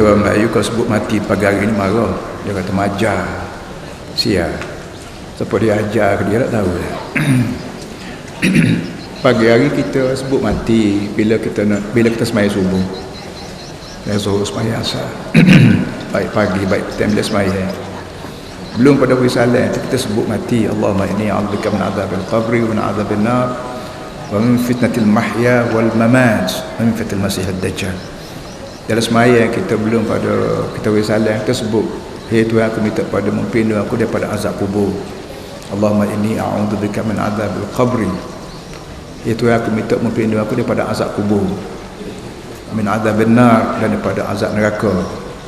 orang Melayu kalau sebut mati pagi hari ni marah. Dia kata majar. Sia. Siapa dia ajar ke dia tak tahu. Pagi hari kita sebut mati bila kita sembahyang subuh. Dan zuhur sembahyang asar. Baik pagi, baik petang bila sembahyang. Belum pada risalah kita sebut mati. Allahumma inni a'udzubika min adzabil qabri wa min adzabil nar wa min fitnatil mahya wal mamat wa min fitnatil masiihid dajjal. Dalam sembahyang kita belum pada kita risalah kita sebut, "Hai Tuhan, aku minta padamu pelindung aku daripada azab kubur." Allahumma inni a'udzubika min adzabil qabri. Ya Tuhan, aku minta pelindung aku daripada azab kubur. Min adzabin nar, dan daripada azab neraka.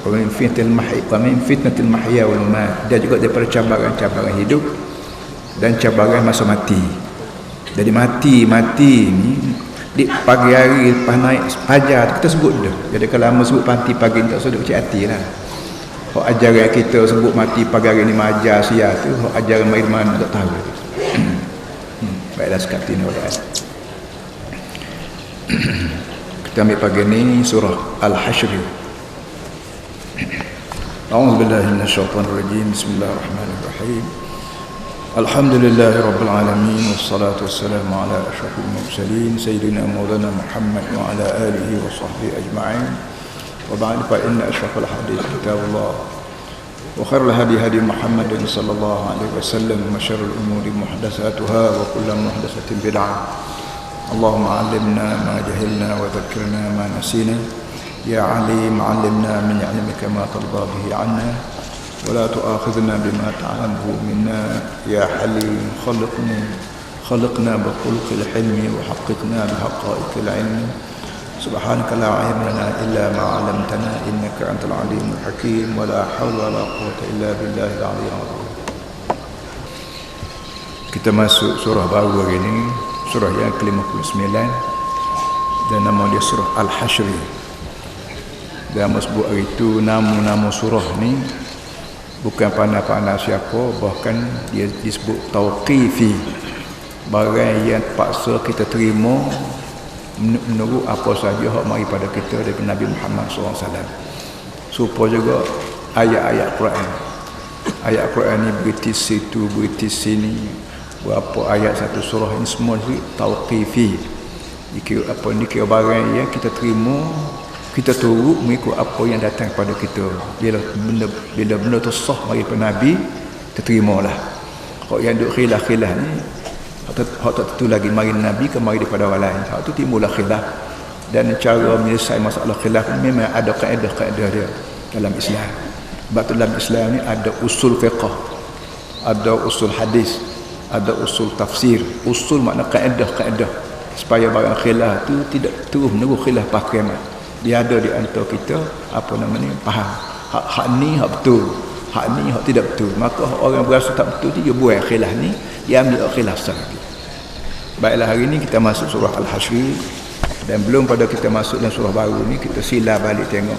Wa min fitnatil mahya wal mamat, dan juga daripada cabaran-cabaran hidup dan cabaran masa mati. Jadi mati ni di pagi hari lepas naik fajar kita sebut dah. Jadi kalau lama sebut mati pagi tak sedap kecil hati lah. Hak ajaran kita sebut mati pagi hari ni majar sia tu, hak ajaran mai mana tak tahu. Baiklah sekali ni orang. Kita ambil pagi ni surah Al-Hashr. A'udzu billahi minasyaitonir rajim. Bismillahirrahmanirrahim. Alhamdulillahi rabbil alamin, wassalatu wassalamu ala asyrafil mursalin sayyidina maulana Muhammad wa ala alihi wa sahbihi ajma'in. Wa ba'd, fa inna asyrafal hadits kitabullah wa khairul hadi hadi Muhammadin sallallahu alaihi wasallam wa syarrul umuri muhdatsatuha wa kullu muhdatsatin bid'ah. Allahumma 'allimna ma jahilna wa dhakkirna ma nasina. Ya 'alim 'allimna min 'ilmika ma tarda bihi 'anna wa la tu'akhidhna bima ta'lamu minna. Ya Halim khaliqna bi khuluqil hilmi wa haqqiqna bi haqa'iqil 'ilmi. Subhanaka la 'ilma lana illa ma 'allamtana innaka antal 'alimul hakim. Wa la hawla wa la quwwata illa billahil 'aliyyil 'azim. Kita masuk surah baru hari ini, surah yang ke-59, dan nama dia surah Al-Hashr. Dan sebut hari itu nama surah ni bukan pandai-pandai siapa, bahkan dia disebut tauqifi, barang yang terpaksa kita terima menurut apa saja hak mari pada kita daripada Nabi Muhammad SAW. Supaya juga ayat-ayat Quran. Ayat Quran ni beriti situ, beriti sini, berapa ayat satu surah ini semua tauqifi. Dikira apa ni, kira barang yang kita terima, kita turut mengikut apa yang datang kepada kita. Bila benda tu sah mari pada Nabi, kita terimalah. Hak yang duk khilaf-khilaf ni, hak tak tentu lagi mari Nabi ke mari daripada orang lain. Hak tu timbullah khilaf. Dan cara menyelesaikan masalah khilaf ni memang ada kaedah-kaedah dia dalam Islam. Sebab tu dalam Islam ni ada usul fiqh, ada usul hadis, ada usul tafsir. Usul makna kaedah-kaedah supaya barang khilaf tu tidak terus menerus khilaf pakai mat. Dia ada di antara kita apa namanya faham hak ni hak betul, hak ni hak tidak betul. Maka orang berasa tak betul dia buat khilaf ni, dia ambil khilaf lagi. Baiklah, hari ni kita masuk surah Al-Hashr, dan belum pada kita masuk dalam surah baru ni, kita sila balik tengok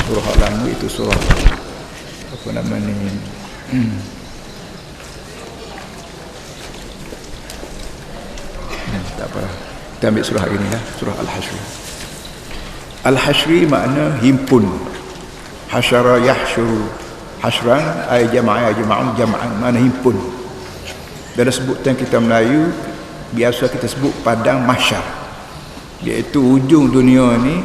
surah lama itu, surah apa nama ni, tak apa, kita ambil surah hari ni lah, surah Al-Hashr. Al-Hashr makna himpun. Hasyara yahsyuru, hasyran ay jama'an, jama'an makna himpun. Dalam sebutan kita Melayu biasa kita sebut padang mahsyar, iaitu ujung dunia ni.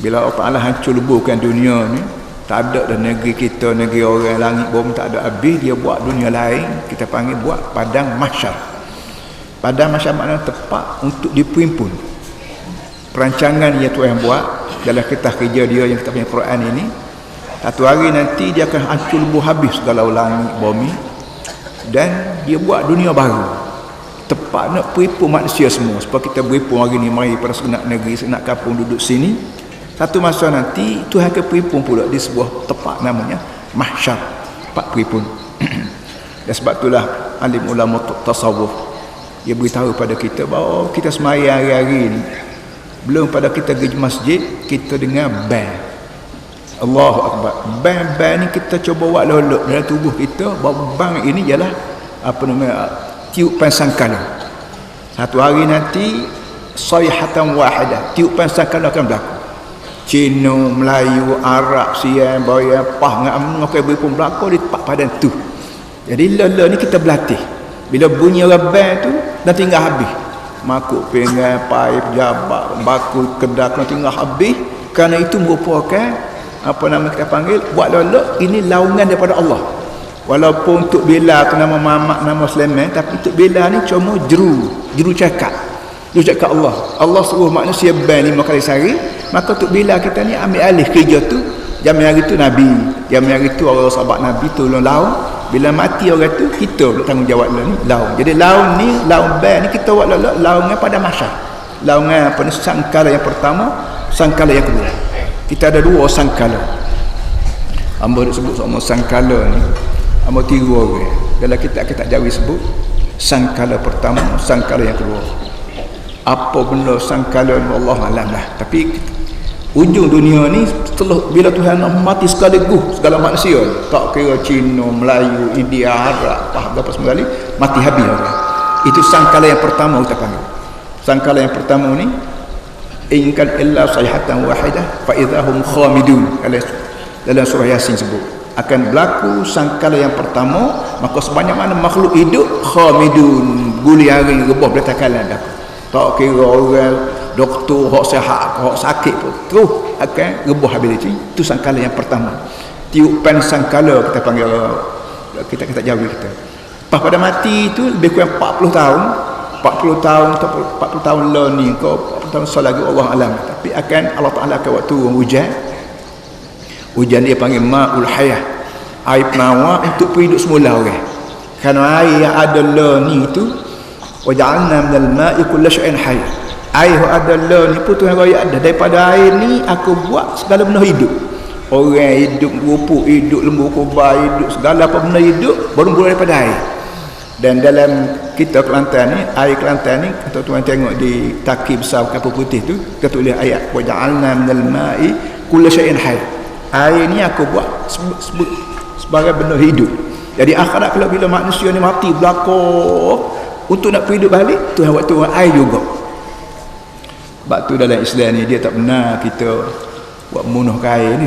Bila Allah Ta'ala hancur leburkan dunia ni, tak ada dah negeri kita, negeri orang, langit bumi tak ada habis, dia buat dunia lain, kita panggil buat padang mahsyar. Padang mahsyar makna tempat untuk diperimpun. Perancangan yang Tuhan buat dalam kitab kerja dia yang kita punya Quran ini, satu hari nanti dia akan hancur lebur habis segala langit bumi, dan dia buat dunia baru, tempat nak perimpun manusia semua. Sebab kita berimpun hari ni mari pada segenap negeri, segenap kampung duduk sini. Satu masa nanti Tuhan akan perimpun pula di sebuah tempat namanya mahsyar, tempat perimpun. Dan sebab itulah alim ulama tasawuf dia beritahu pada kita bahawa kita sembahyang hari-hari ni, belum pada kita pergi masjid, kita dengar band. Allahu Akbar. Band ni kita cuba buat lolok dalam tubuh kita. Bahawa band ini ialah apa namanya, tiupan sangkala. Satu hari nanti sayhatan wahidah, tiupan sangkala akan berlaku. Cina, Melayu, Arab, Siam, Boyan, Pah, ngam ngakai pun belakang di tempat padan tu. Jadi lala ni kita berlatih. Bila bunyi orang band tu dah tinggal habis. Makuk pinggan, paip, jabak, bakul, kedak dah tinggal habis. Kerana itu merupakan apa nama kita panggil buat lala ini laungan daripada Allah. Walaupun untuk bela tu nama Mamak, nama Sulaiman, tapi untuk bela ni cuma jeru cakap. Jeru cakap Allah. Allah suruh manusia band 5 kali sehari. Maka untuk bila kita ni ambil alih kerja tu, jam hari tu Nabi, jam hari tu orang sahabat Nabi tolong laung. Bila mati orang tu, kita pula tanggungjawab ni laung. Jadi laung ni, laung band ni kita buat laungan pada masyarakat. Laungan apa ni, sangkala yang pertama, sangkala yang kedua. Kita ada 2 sangkala. Hamba nak sebut sama sangkala ni, hamba 3 orang. Dalam kitab Jawi sebut sangkala pertama, sangkala yang kedua. Apa benda sangkala ni Allah alam lah. Tapi ujung dunia ni setelah bila Tuhan nak mati sekaligus segala manusia, tak kira Cina, Melayu, India, Arab, apa semua kali mati habis orang. Itu sangkala yang pertama kita panggil. Sangkala yang pertama ni inkan illa sayhatan wahidah fa idahum khamidun. Dalam surah Yasin sebut akan berlaku sangkala yang pertama, maka sebanyak mana makhluk hidup khamidun, guliari rebah belakalan dah. Tak kira orang doktor hok sihat hok sakit pun terus akan rebah habis itu sangkala yang pertama. Tiupan sangkala kita panggil kita Jawi kita. Lepas pada mati itu lebih kurang 40 tahun 40 tahun lah ni kau 40 tahun selagi Allah alam, tapi akan Allah Taala akan waktu hujan dia panggil ma'ul hayah, air penawar untuk hidup semula orang. Kerana air yang ada lah ni itu waja'alna minal ma'i kulla syai'in hayy. Air ada lah ni pun Tuhan raya ada. Daripada air ni aku buat segala benda hidup. Orang hidup, rupuk hidup, lembu kubah hidup, segala apa benda hidup baru daripada air. Dan dalam kita Kelantan ni, air Kelantan ni kalau tuan tengok di taki besar kapal putih tu, kita tulis ayat waja'alna minal ma'i kulla syai'in hayy. Air ni aku buat sebagai benda hidup. Jadi akhirat kalau bila manusia ni mati belakang untuk nak hidup balik, Tuhan waktu air juga. Sebab tu dalam Islam ni dia tak benar kita buat munuh ke air ni.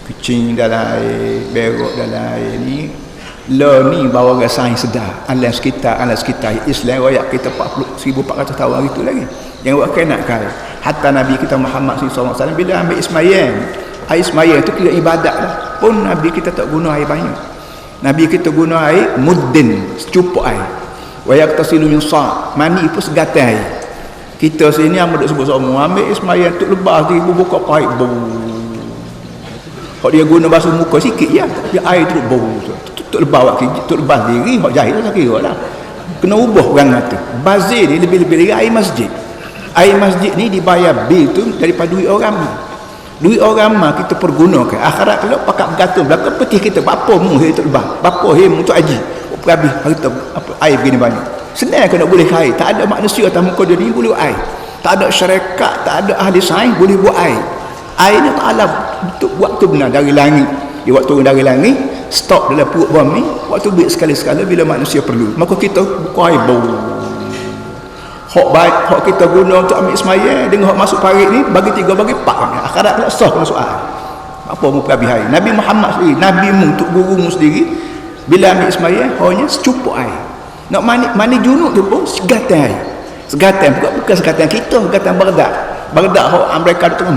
Kecing dalam air, berok dalam air ni. Lah ni bawa orang sains sedar. Alam sekitar Islam royak kita 1400 tahun hari tu lagi. Yang buat kena ke air. Hatta Nabi kita Muhammad SAW bila ambil ismayan, air ismayan tu kira ibadat lah. Pun Nabi kita tak guna air banyak. Nabi kita guna air muddin, secupuk air. Wayak tasilu min sa', mani pun segatai. Kita sini yang duk sebut semua ambil ismayan tu lebah tu buka paip bau. Kalau dia guna basuh muka sikit ya, tapi air tu bau tu lebah wak tu lebah diri hak jahil tak kira lah. Kena ubah orang tu. Bazir ni lebih-lebih dari air masjid. Air masjid ni dibayar bil tu daripada duit orang. Duit orang mah kita pergunakan. Akhirat kalau pakat bergantung belakang peti kita bapa mu tu lebah. Bapa hem untuk haji. Habis harta air begini banyak. Senang kau nak boleh air. Tak ada manusia atas muka dunia boleh buat air. Tak ada syarikat, tak ada ahli sains boleh buat air. Air ni Ta'ala untuk waktu benar dari langit. Dia waktu turun dari langit, stop dalam perut bumi, waktu beri sekali-sekala bila manusia perlu. Maka kita buka air bau. Hak baik, hak kita guna untuk ambil semaya dengan hak masuk parit ni bagi 3 bagi 4. Akhirat pula sah kena soal. Apa mu habis air? Nabi Muhammad sendiri, Nabi mu untuk gurumu sendiri bila ambil sembahyang hanya secupuk air. Nak mani junub tu pun segatan air. Segatan bukan segatan kita, segatan Baghdad. Baghdad hak mereka duk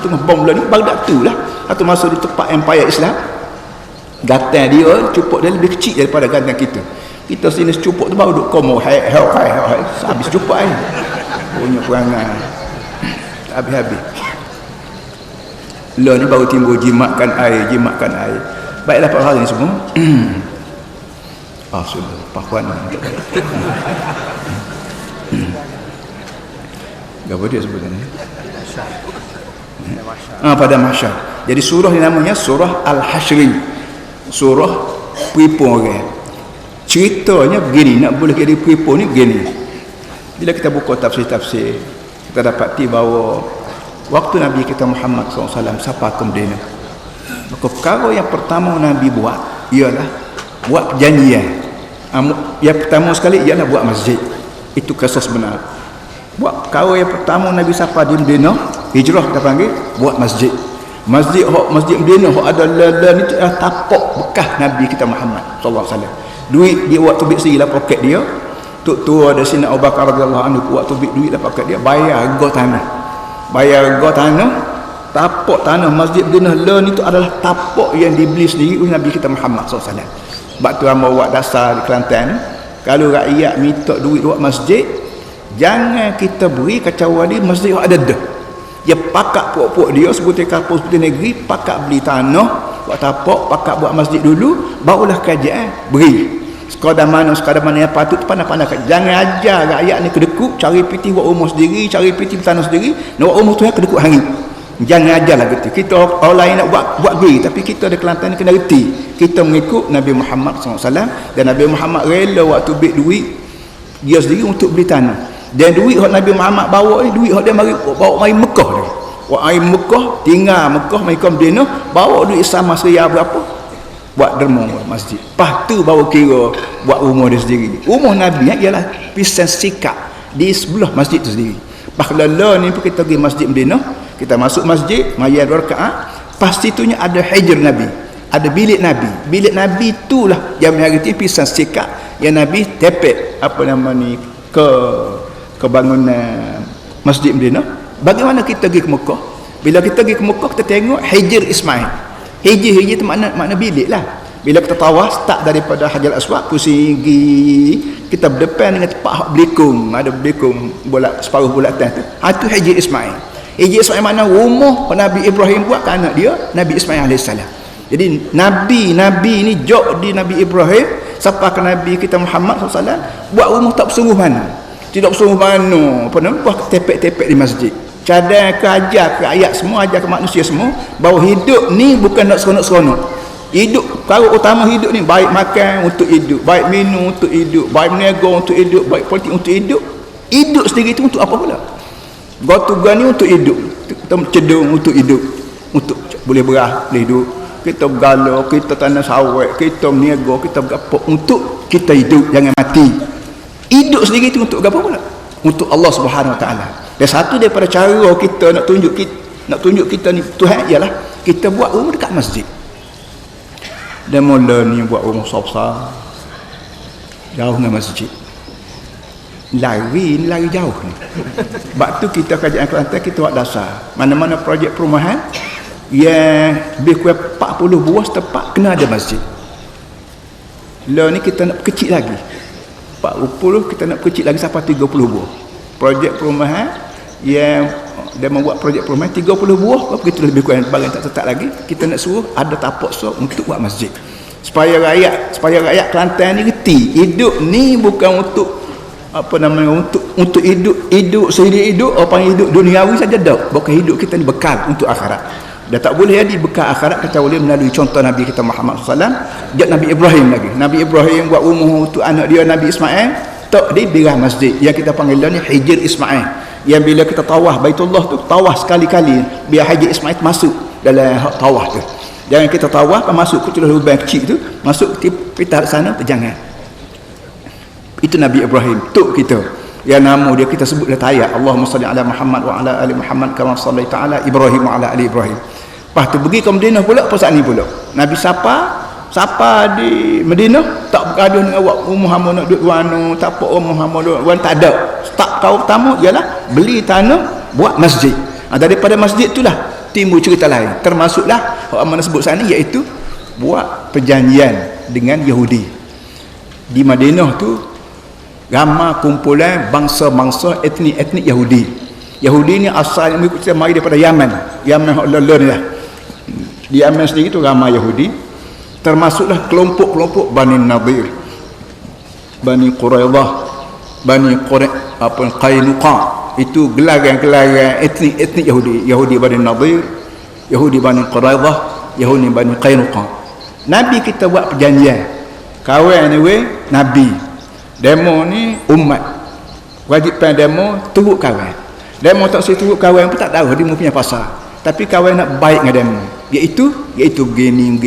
tengah bom lah ni, Baghdad tu lah. Satu masa di tempat empire Islam. Gatan dia cupuk dia lebih kecil daripada gatan kita. Kita sini secupuk tu baru duk komo hai habis cupuk air. Punya perangai. Habis-habis. Lah ni baru timbul jimatkan air. Baiklah Pak Hari ni semua. Sudah pakuan. Apa dia sebutannya? Pada mahsyar. Jadi surah ni namanya surah Al-Hasyri. Surah peripun orang. Ceritanya begini, nak boleh jadi peripun ni begini. Bila kita buka tafsir-tafsir, kita dapati bahawa waktu Nabi kita Muhammad SAW sampai ke Madinah, maka perkara yang pertama Nabi buat ialah buat perjanjian. Yang pertama sekali ialah buat masjid. Itu kisah sebenar. Buat perkara yang pertama Nabi sampai di Madinah, hijrah kita panggil buat masjid. Masjid Madinah hok ada ni tapak bekas Nabi kita Muhammad sallallahu alaihi wasallam. Duit dia waktu bit sendiri lah poket dia. Tua ada Sayyidina Abu Bakar radhiyallahu anhu waktu bit duit lah poket dia bayar harga tanah. Tapak tanah Masjid Madinah ni tu adalah tapak yang dibeli sendiri oleh Nabi kita Muhammad sallallahu alaihi wasallam. Sebab tu hamba buat dasar di Kelantan, kalau rakyat minta duit buat masjid, jangan kita beri kacau dia masjid ada dah. Dia pakat puak-puak dia sebutir kampung sebutir negeri, pakat beli tanah buat tapak, pakat buat masjid dulu, barulah kerajaan beri. Sekadar mana yang patut pandai-pandai. Jangan ajar rakyat ni kedekut, cari piti buat rumah sendiri, cari piti tanah sendiri, nak buat rumah tu yang kedekut hari. Jangan ajarlah gitu. Kita orang lain nak buat beri, tapi kita di Kelantan ni kena reti. Kita mengikut Nabi Muhammad SAW, dan Nabi Muhammad rela waktu beli duit dia sendiri untuk beli tanah. Dan duit yang Nabi Muhammad bawa ni, duit yang dia bawa mari Mekah dia. Mari Mekah, tinggal Mekah, mari Madinah, bawa duit sama seribu berapa? Buat derma masjid. Lepas tu baru kira buat rumah dia sendiri. Rumah Nabi ialah pisan sikap di sebelah masjid tu sendiri. Paklala ni pun kita pergi Masjid Madinah, kita masuk masjid, mayat 2 rakaat, pasti itunya ada hijr Nabi, ada bilik Nabi. Bilik Nabi itulah yang mengerti pisan sikap yang Nabi tepek apa nama ni ke bangunan Masjid Madinah. Bagaimana kita pergi ke Mekah? Bila kita pergi ke Mekah, kita tengok hijr Ismail. Hijr tu makna bilik lah. Bila kita tawas tak daripada Hajar Aswad pusing kita berdepan dengan tempat belikung, ada belikung bola separuh bola atas tu. Itu hijr Ismail. Hijr Ismail mana rumah Nabi Ibrahim buat ke anak dia Nabi Ismail AS. Jadi Nabi ni jok di Nabi Ibrahim sampai ke Nabi kita Muhammad SAW buat rumah tak bersungguh mana. Tidak bersungguh mana, apa nama, buat tepek-tepek di masjid. Cadang ke ajar ke ayat semua, ajar ke manusia semua bahawa hidup ni bukan nak seronok-seronok. Hidup, kalau utama hidup ni baik makan untuk hidup, baik minum untuk hidup, baik berniaga untuk hidup, baik politik untuk hidup. Hidup sendiri itu untuk apa pula? Tugas ni untuk hidup. Kita cedung untuk hidup, untuk boleh berah, boleh hidup. Kita bergalau, kita tanam sawit, kita berniaga, kita bergapok untuk kita hidup, jangan mati. Hidup sendiri itu untuk apa pula? Untuk Allah Subhanahu Wa Taala. Dan satu daripada cara kita nak tunjuk kita ni Tuhan ialah kita buat rumah dekat masjid. Dan mula ni buat rumah besar jauh dengan masjid. Lari jauh ni. Sebab tu kita kerajaan Kelantan kita buat dasar. Mana-mana projek perumahan yang lebih kurang 40 buah setempat kena ada masjid. Lah ni kita nak kecil lagi. 40 kita nak kecil lagi sampai 30 buah. Projek perumahan yang dia membuat projek perumahan 30 buah, begitu lebih kurang bagian tak tetap lagi. Kita nak suruh ada tapak sok untuk buat masjid. Supaya rakyat Kelantan ni reti, hidup ni bukan untuk apa namanya untuk hidup sehari hidup apa hidup duniawi saja dak. Bukan hidup kita ni bekal untuk akhirat. Dah tak boleh jadi bekal akhirat kecuali melalui contoh Nabi kita Muhammad SAW. Dia Nabi Ibrahim lagi. Nabi Ibrahim buat rumah untuk anak dia Nabi Ismail, tak di birah masjid yang kita panggil ni hijr Ismail. Yang bila kita tawaf Baitullah tu, tawaf sekali-kali biar Haji Ismail masuk dalam tawaf tu. Jangan kita tawaf masuk ke celah lubang kecil tu, masuk kita sana jangan. Itu Nabi Ibrahim tok kita. Yang nama dia kita sebut dalam ayat Allahumma salli ala Muhammad wa ala ali Muhammad kama sallaita ala Ibrahim wa ala ali Ibrahim. Lepas tu pergi ke Madinah pula pasal ni pula. Nabi siapa di Madinah tak bergaduh dengan awak rumah hamba nak duduk wano, tak apa rumah hamba duduk wano, tak ada. Start kau pertama ialah beli tanah buat masjid. Daripada masjid itulah timbul cerita lain. Termasuklah orang mana sebut sana iaitu buat perjanjian dengan Yahudi. Di Madinah tu ramai kumpulan bangsa-bangsa etnik Yahudi. Yahudi ni asal mengikut mari daripada Yaman ni lah. Di Yaman sendiri tu ramai Yahudi. Termasuklah kelompok-kelompok Bani Nadir, Bani Quraidah, Bani Qainuqa. Itu gelaran-gelaran etnik Yahudi. Yahudi Bani Nadir, Yahudi Bani Quraidah, Yahudi Bani Qainuqa. Nabi kita buat perjanjian. Kawan ni Nabi. Demo ni umat. Wajiban demo turut kawan. Demo tak usah turut kawan pun tak tahu dia punya pasal. Tapi kawan nak baik dengan demo. Iaitu begini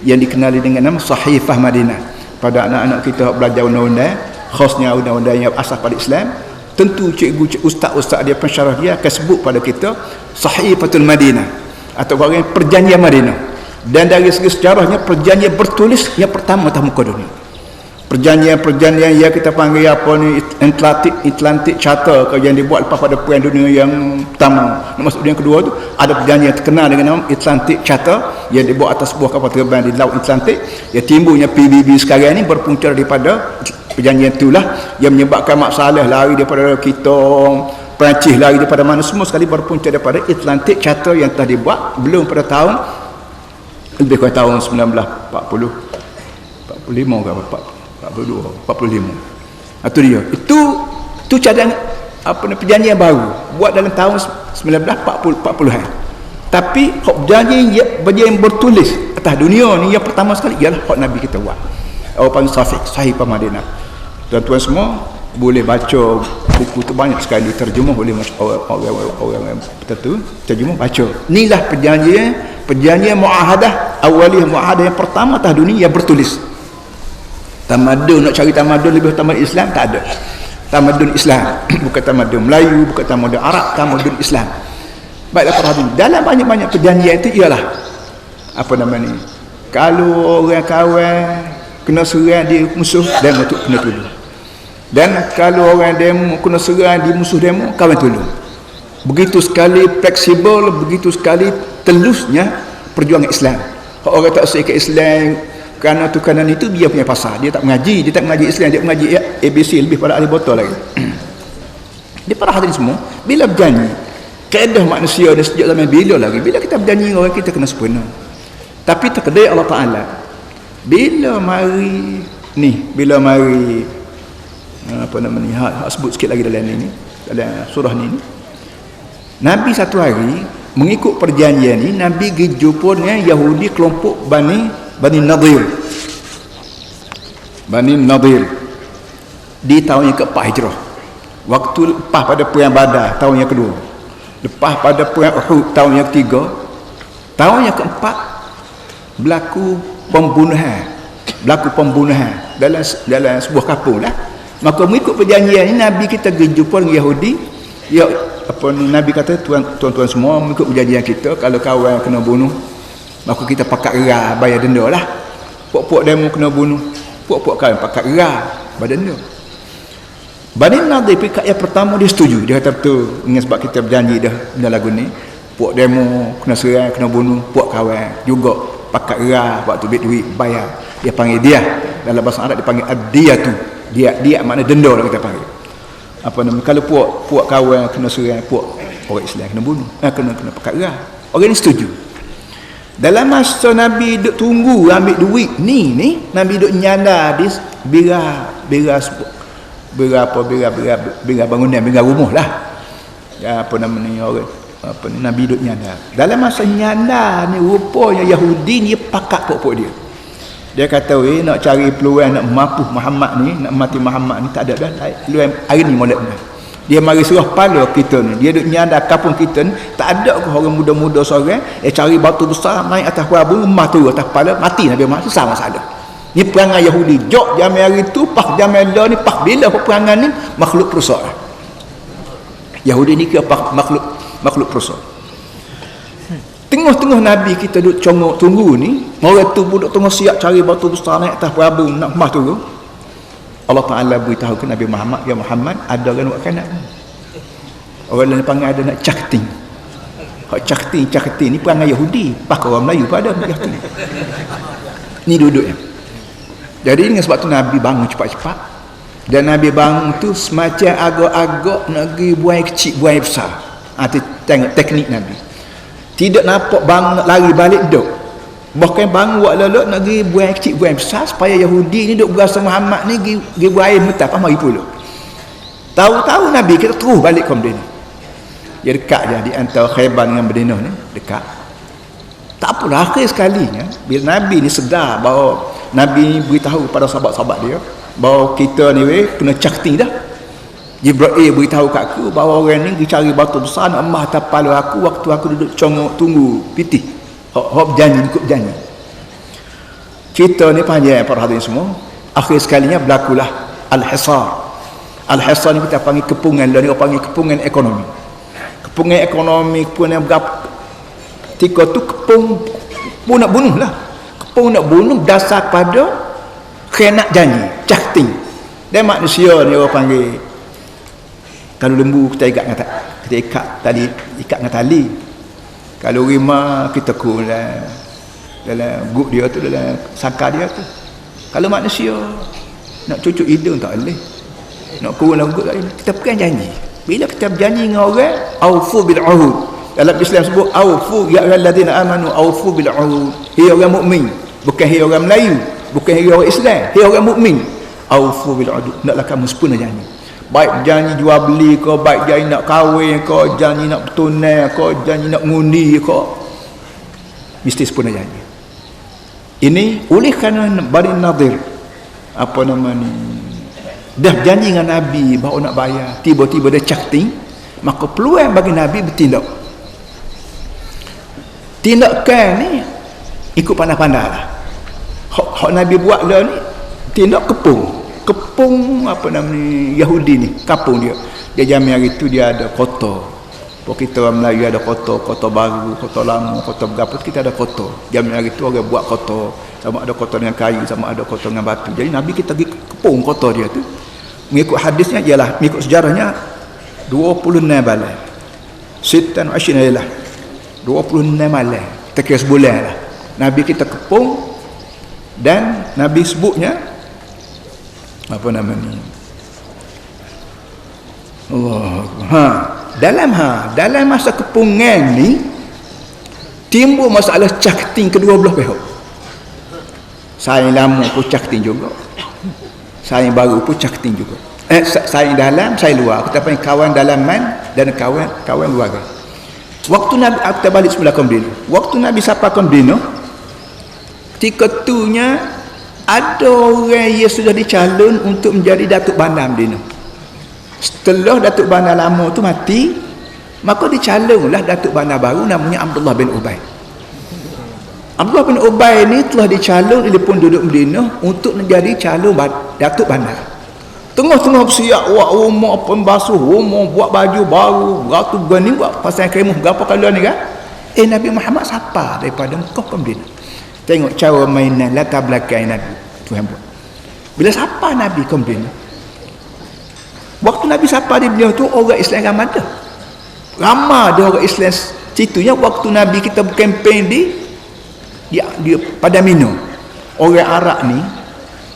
yang dikenali dengan nama Sahifah Madinah. Pada anak-anak kita belajar undang-undang, khasnya undang-undang yang asas pada Islam, tentu cikgu ustaz-ustaz dia pensyarah dia akan sebut pada kita Sahifatul Madinah atau perjanjian Madinah. Dan dari segi sejarahnya perjanjian bertulis yang pertama atas muka dunia. Perjanjian yang kita panggil apa ni, Atlantic Charter yang dibuat lepas pada perang dunia yang pertama. Maksud yang kedua tu ada perjanjian yang terkenal dengan nama Atlantic Charter yang dibuat atas sebuah kapal terbang di Laut Atlantik. Yang timbulnya PBB sekarang ni berpunca daripada perjanjian itulah yang menyebabkan masalah lari daripada kita, Perancis lari daripada mana, semua sekali berpunca daripada Atlantic Charter yang telah dibuat belum pada tahun lebih kurang tahun 1945 ke apa 42 45. Itu dia. Itu cadangan apa ni, perjanjian baru buat dalam tahun 1940-an. Tapi perjanjian yang bertulis atas dunia ni yang pertama sekali ialah hak Nabi kita buat. Orang panggil Sahifah Madinah. Tuan-tuan semua boleh baca buku tu, banyak sekali terjemah oleh orang tertentu, terjemah baca. Inilah perjanjian muahadah awaliyah, muahadah yang pertama atas dunia yang bertulis. Tamadun, nak cari tamadun lebih tamadun Islam tak ada. Tamadun Islam bukan tamadun Melayu, bukan tamadun Arab, tamadun Islam. Baiklah para hadirin, dalam banyak-banyak perjanjian itu ialah apa nama ni, kalau orang kawan kena serang di musuh, demo tu kena tolong. Dan kalau orang demo kena serang di musuh demo, kawan tolong. Begitu sekali fleksibel, begitu sekali telusnya perjuangan Islam. Orang tak seike Islam kerana tu kanan itu dia punya pasal, dia tak mengaji Islam, dia mengaji ABC lebih pada ahli botol lagi. Dia para hadirin semua, bila berjanji kaedah manusia dan sejak zaman bila kita berjanji dengan orang, kita kena sempurna. Tapi terkedai Allah Ta'ala bila mari apa nama ni, sebut sikit lagi dalam ini, dalam surah ni, Nabi satu hari mengikut perjanjian ni, Nabi pergi jumpa dengan Yahudi kelompok Bani Nadir di tahun yang ke-4 Hijrah, waktu lepas pada perang Badar tahun yang kedua, lepas pada perang Uhud tahun yang ketiga, tahun yang ke-4 berlaku pembunuhan dalam sebuah kampung lah. Maka mengikut perjanjian ini Nabi kita pergi jumpa dengan Yahudi. Ya, apa Nabi kata, tuan-tuan semua, mengikut perjanjian kita, kalau kawan kena bunuh, maka kita pakat gerah bayar denda lah. Puak-puak demo kena bunuh, puak-puak kawan pakat gerah bayar denda. Bani Nadir pikat yang pertama dia setuju. Dia kata betul, dengan sebab kita berjanji dah benda lagu ni, puak demo kena serang, kena bunuh, puak kawan juga pakat gerah waktu duit bayar. Dia panggil dia, dalam bahasa Arab dia panggil ad-diyatu. Dia makna denda lah kita panggil. Apa nama, kalau puak kawan kena serang, puak orang Islam kena bunuh, kena pakat gerah. Orang ni setuju. Dalam masa Nabi duk tunggu ambil duit ni Nabi duk nyandar di bira bangunan, bira rumah lah. Ya, apa nama ni, orang apa ni, Nabi duk nyandar. Dalam masa nyandar ni, rupanya Yahudi ni pakat pokok dia. Dia kata, nak cari peluang nak mampu Muhammad ni, nak mati Muhammad ni, tak ada dah. Peluang hari ni molek dah. Dia mari surah pala kita ni. Dia duk nyandar kampung kita ni, tak ada ke orang muda-muda seorang cari batu besar naik atas wabung, emas tu atas kepala, mati Nabi Muhammad, susah masalah. Ni perangai Yahudi. Jok zaman hari tu, pak zaman lah ni, pak bila perangai ni makhluk perusak. Yahudi ni kira makhluk perusak. Tengah-tengah Nabi kita duduk congok tunggu ni, orang tu duduk tengah siap cari batu besar naik atas perabu nak emas tu. Allah Ta'ala beritahu ke Nabi Muhammad, ya Muhammad, ada orang buat kanak. Orang lain panggil ada nak cakting. Hak cakting ni perangai Yahudi. Pak orang Melayu pun ada cakting. Ni duduknya. Jadi dengan sebab tu Nabi bangun cepat-cepat. Dan Nabi bangun tu semacam agak-agak nak pergi buai kecil, buai besar. Tengok teknik Nabi. Tidak nampak bang lari balik duk. Bahkan bang buat lelok nak pergi buang kecil buang besar supaya Yahudi ni duk berasa Muhammad ni pergi buang mentah apa mari pula. Tahu-tahu Nabi kita terus balik ke Madinah. Dia dekat je di antara Khaybar dengan Madinah ni, dekat. Tak apalah, akhir sekalinya bila Nabi ni sedar bahawa Nabi ni beritahu pada sahabat-sahabat dia bahawa kita ni kena cakting dah. Jibril beritahu kat aku bahawa orang ni pergi cari batu besar nak emas atas kepala aku waktu aku duduk congok tunggu pitih. Hop janji, ikut janji. Cerita ni panjang para hadirin semua. Akhir sekalinya berlakulah Al-Hisar. Al-Hisar ni kita panggil kepungan, lah ni orang panggil kepungan ekonomi. Kepungan ekonomi, kepungan berapa? Tika tu kepung pun nak bunuh lah. Kepung nak bunuh dasar pada khianat janji, cahting. Dan manusia ni orang panggil, kalau lembu kita ikat tali, ikat dengan tali. Kalau rimau kita kurang dalam guk dia tu, dalam sangkar dia tu. Kalau manusia nak cucuk hidung tak boleh, nak kurang dalam guk tak boleh. Kita pegang janji. Bila kita berjanji dengan orang, aufu bil uhud. Dalam Islam sebut aufu ya ayyuhallazina amanu aufu bil uhud. Hei orang mukmin, bukan hei orang Melayu, bukan hei orang Islam, hei orang mukmin. Aufu bil uhud. Naklah kamu sempurna janji. Baik janji jual beli ke, baik janji nak kahwin ke, janji nak bertunai ke, janji nak ngundi ke, mesti sempurna janji. Ini oleh kerana Bani Nadir apa nama ni dah janji dengan Nabi bahawa nak bayar, tiba-tiba dia cakting, maka peluang bagi Nabi bertindak. Tindakan ni ikut pandai-pandai lah. Hak Nabi buat lah ni tindak kepung apa nama ni Yahudi ni, kapung dia jamin hari tu dia ada kota. Kalau kita orang Melayu ada kota baru, kota lama, kota berapa, kita ada kota. Jamin hari tu orang buat kota, sama ada kota dengan kayu, sama ada kota dengan batu. Jadi Nabi kita pergi kepung kota dia tu. Mengikut hadisnya ialah, mengikut sejarahnya 26 balai. Sitan asyina ialah 26 malam. Kita kira sebulan lah. Nabi kita kepung dan Nabi sebutnya apa nama ni? Dalam masa kepungan ni timbul masalah cakting kedua belah pihak. Saya lama pun cakting juga, saya baru pun cakting juga. Saya dalam, saya luar. Kita panggil kawan dalaman dan kawan luar. Waktu Nabi kita balik sebelah Medina, waktu Nabi sapa ke Medina, ketika tunya ada orang yang sudah dicalon untuk menjadi Datuk Bandar Medina. Setelah Datuk Bandar lama tu mati, maka dicalonlah Datuk Bandar baru namanya Abdullah bin Ubay. Abdullah bin Ubay ni telah dicalon oleh penduduk Medina untuk menjadi calon Datuk Bandar. Tengah-tengah bersiap buat rumah, pembasuh rumah, buat baju baru, ratu gani buat pasang kemah berapa kali ni kan? Nabi Muhammad sapa daripada Mekah ke Medina. Tengok cara mainan latar belakang Nabi Tuhan buat. Bila sapa Nabi ke Medina, waktu Nabi sapa di Medina tu orang Islam ramai dah. Ramai dia orang Islam situnya waktu Nabi kita berkempen di pada Mina. Orang Arab ni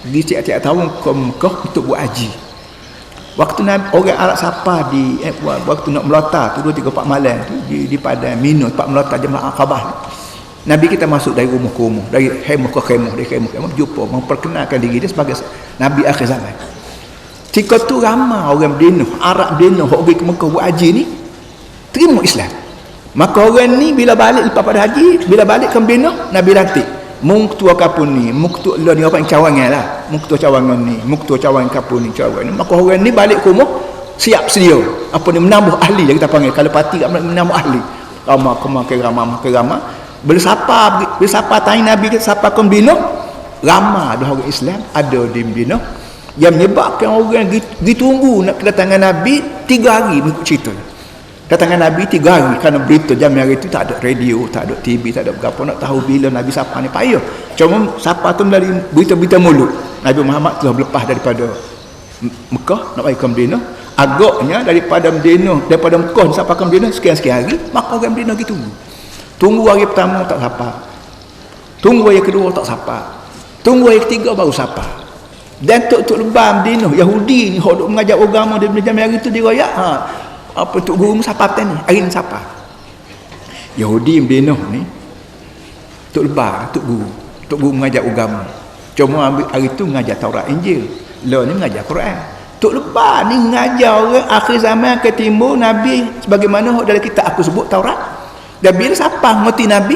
di tiap-tiap tahun ke Mekah untuk buat haji. Waktu Nabi orang Arab sapa di waktu nak melata tu 2 3 4 malam tu di pada Mina tempat melata Jemaah Aqabah. Nabi kita masuk dari rumah ke rumah, dari khemah ke khemah, dari khemah ke khemah, jumpa memperkenalkan diri dia sebagai Nabi akhir zaman. Ketika tu ramai orang Medina, Arab Medina, orang pergi ke Mekah buat haji ni terima Islam. Maka orang ni bila balik lepas pada haji, bila balik ke Medina, Nabi lantik mung ketua kapun ni, mung ketua lah ni orang cawangan lah, mung ketua cawangan ni, mung ketua cawangan kapun ni, cawangan ni. Maka orang ni balik ke rumah siap sedia apa ni menambah ahli yang kita panggil, kalau parti menambah ahli, ramah ke ramah. Bila siapa tanya Nabi kita siapa ke Medina, ramai dah orang Islam ada di Medina yang menyebabkan orang ditunggu nak kedatangan Nabi 3 hari mengikut cerita. Kedatangan Nabi 3 hari kerana berita zaman hari itu tak ada radio, tak ada TV, tak ada berapa nak tahu bila Nabi siapa ni payah. Cuma siapa tu melalui berita-berita mulut. Nabi Muhammad telah berlepas daripada Mekah nak pergi ke Medina. Agaknya daripada Mekah siapa ke Medina sekian-sekian hari, maka orang Medina gitu tunggu hari pertama tak sapa, tunggu hari kedua tak sapa, tunggu hari ketiga baru sapa. Dan tok lebam Medina Yahudi ni hok mengajar agama dia zaman hari tu dia royak apa tok guru sapa ni hari ni sapa. Yahudi Medina ni tok lebam tok guru mengajar agama, cuma hari tu mengajar Taurat Injil, lah ni mengajar Quran. Tok lebam ni mengajar orang akhir zaman ke timur Nabi sebagaimana hok dalam kitab aku sebut Taurat. Dan bila siapa mati Nabi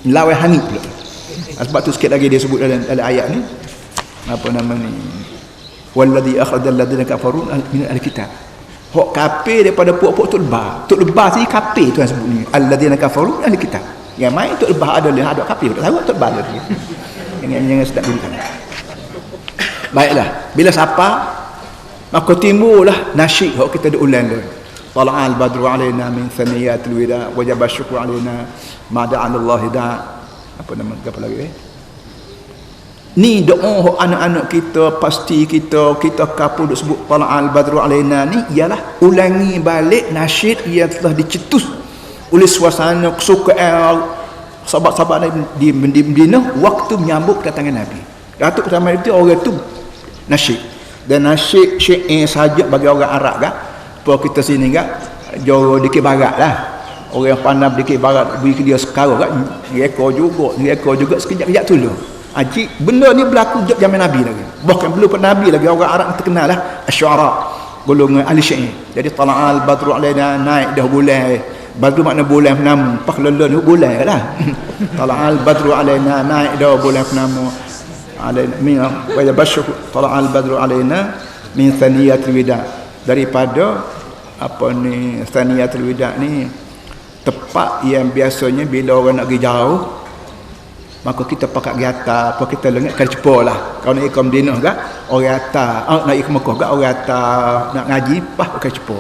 lawan hangit pula. Sebab tu sikit lagi dia sebut dalam ayat ni apa nama ni, wallazi akhrajal ladzina kafaru min alkitab. Hok kafir daripada puak-puak Tok Lebah sini kafir Tuhan sebut ni, alladzina kafaru min alkitab. Yang main Tok Lebah ada kafir, tak tahu Tok Lebah lagi. Jangan sedap dulu kan. Baiklah, bila siapa Maka timbullah nasyid hok kita diulang dah. Tala'al badru alaina min thaniyatil wida wajaba syukru alaina ma da'a Allah da. Apa nama apa lagi ni doa hok anak-anak kita pasti kita kapul duk sebut tala'al badru alaina ni ialah ulangi balik nasyid yang telah dicetus oleh suasana kesukaan sahabat-sahabat di Madinah waktu menyambut kedatangan Nabi. Datuk pertama itu orang itu nasyid. Dan nasyid syair saja bagi orang Arab kan. Apa kita sini kan jauh dikit barat lah. Orang yang pandai dikit barat beri dia sekarang kan reka juga sekejap-kejap tu lah. Haji benda ni berlaku zaman Nabi lagi. Bahkan belum pernah Nabi lagi orang Arab terkenal lah asy'ara golongan ahli syair. Jadi tala'al badru alaina naik dah bulan. Badru makna bulan purnama. Pak lelon ni bulan lah. Tala'al badru alaina naik dah bulan purnama. Alaina min wa yabashshu tala'al badru alaina min thaniyatil wida. Daripada apa ni thaniyatil wida ni tempat yang biasanya bila orang nak pergi jauh maka kita pakai gata apa kita lengat kali cepo lah. Kalau nak ikut Madinah kan orang atas nak ikut Mekah kan orang atas nak ngaji pakai cepo.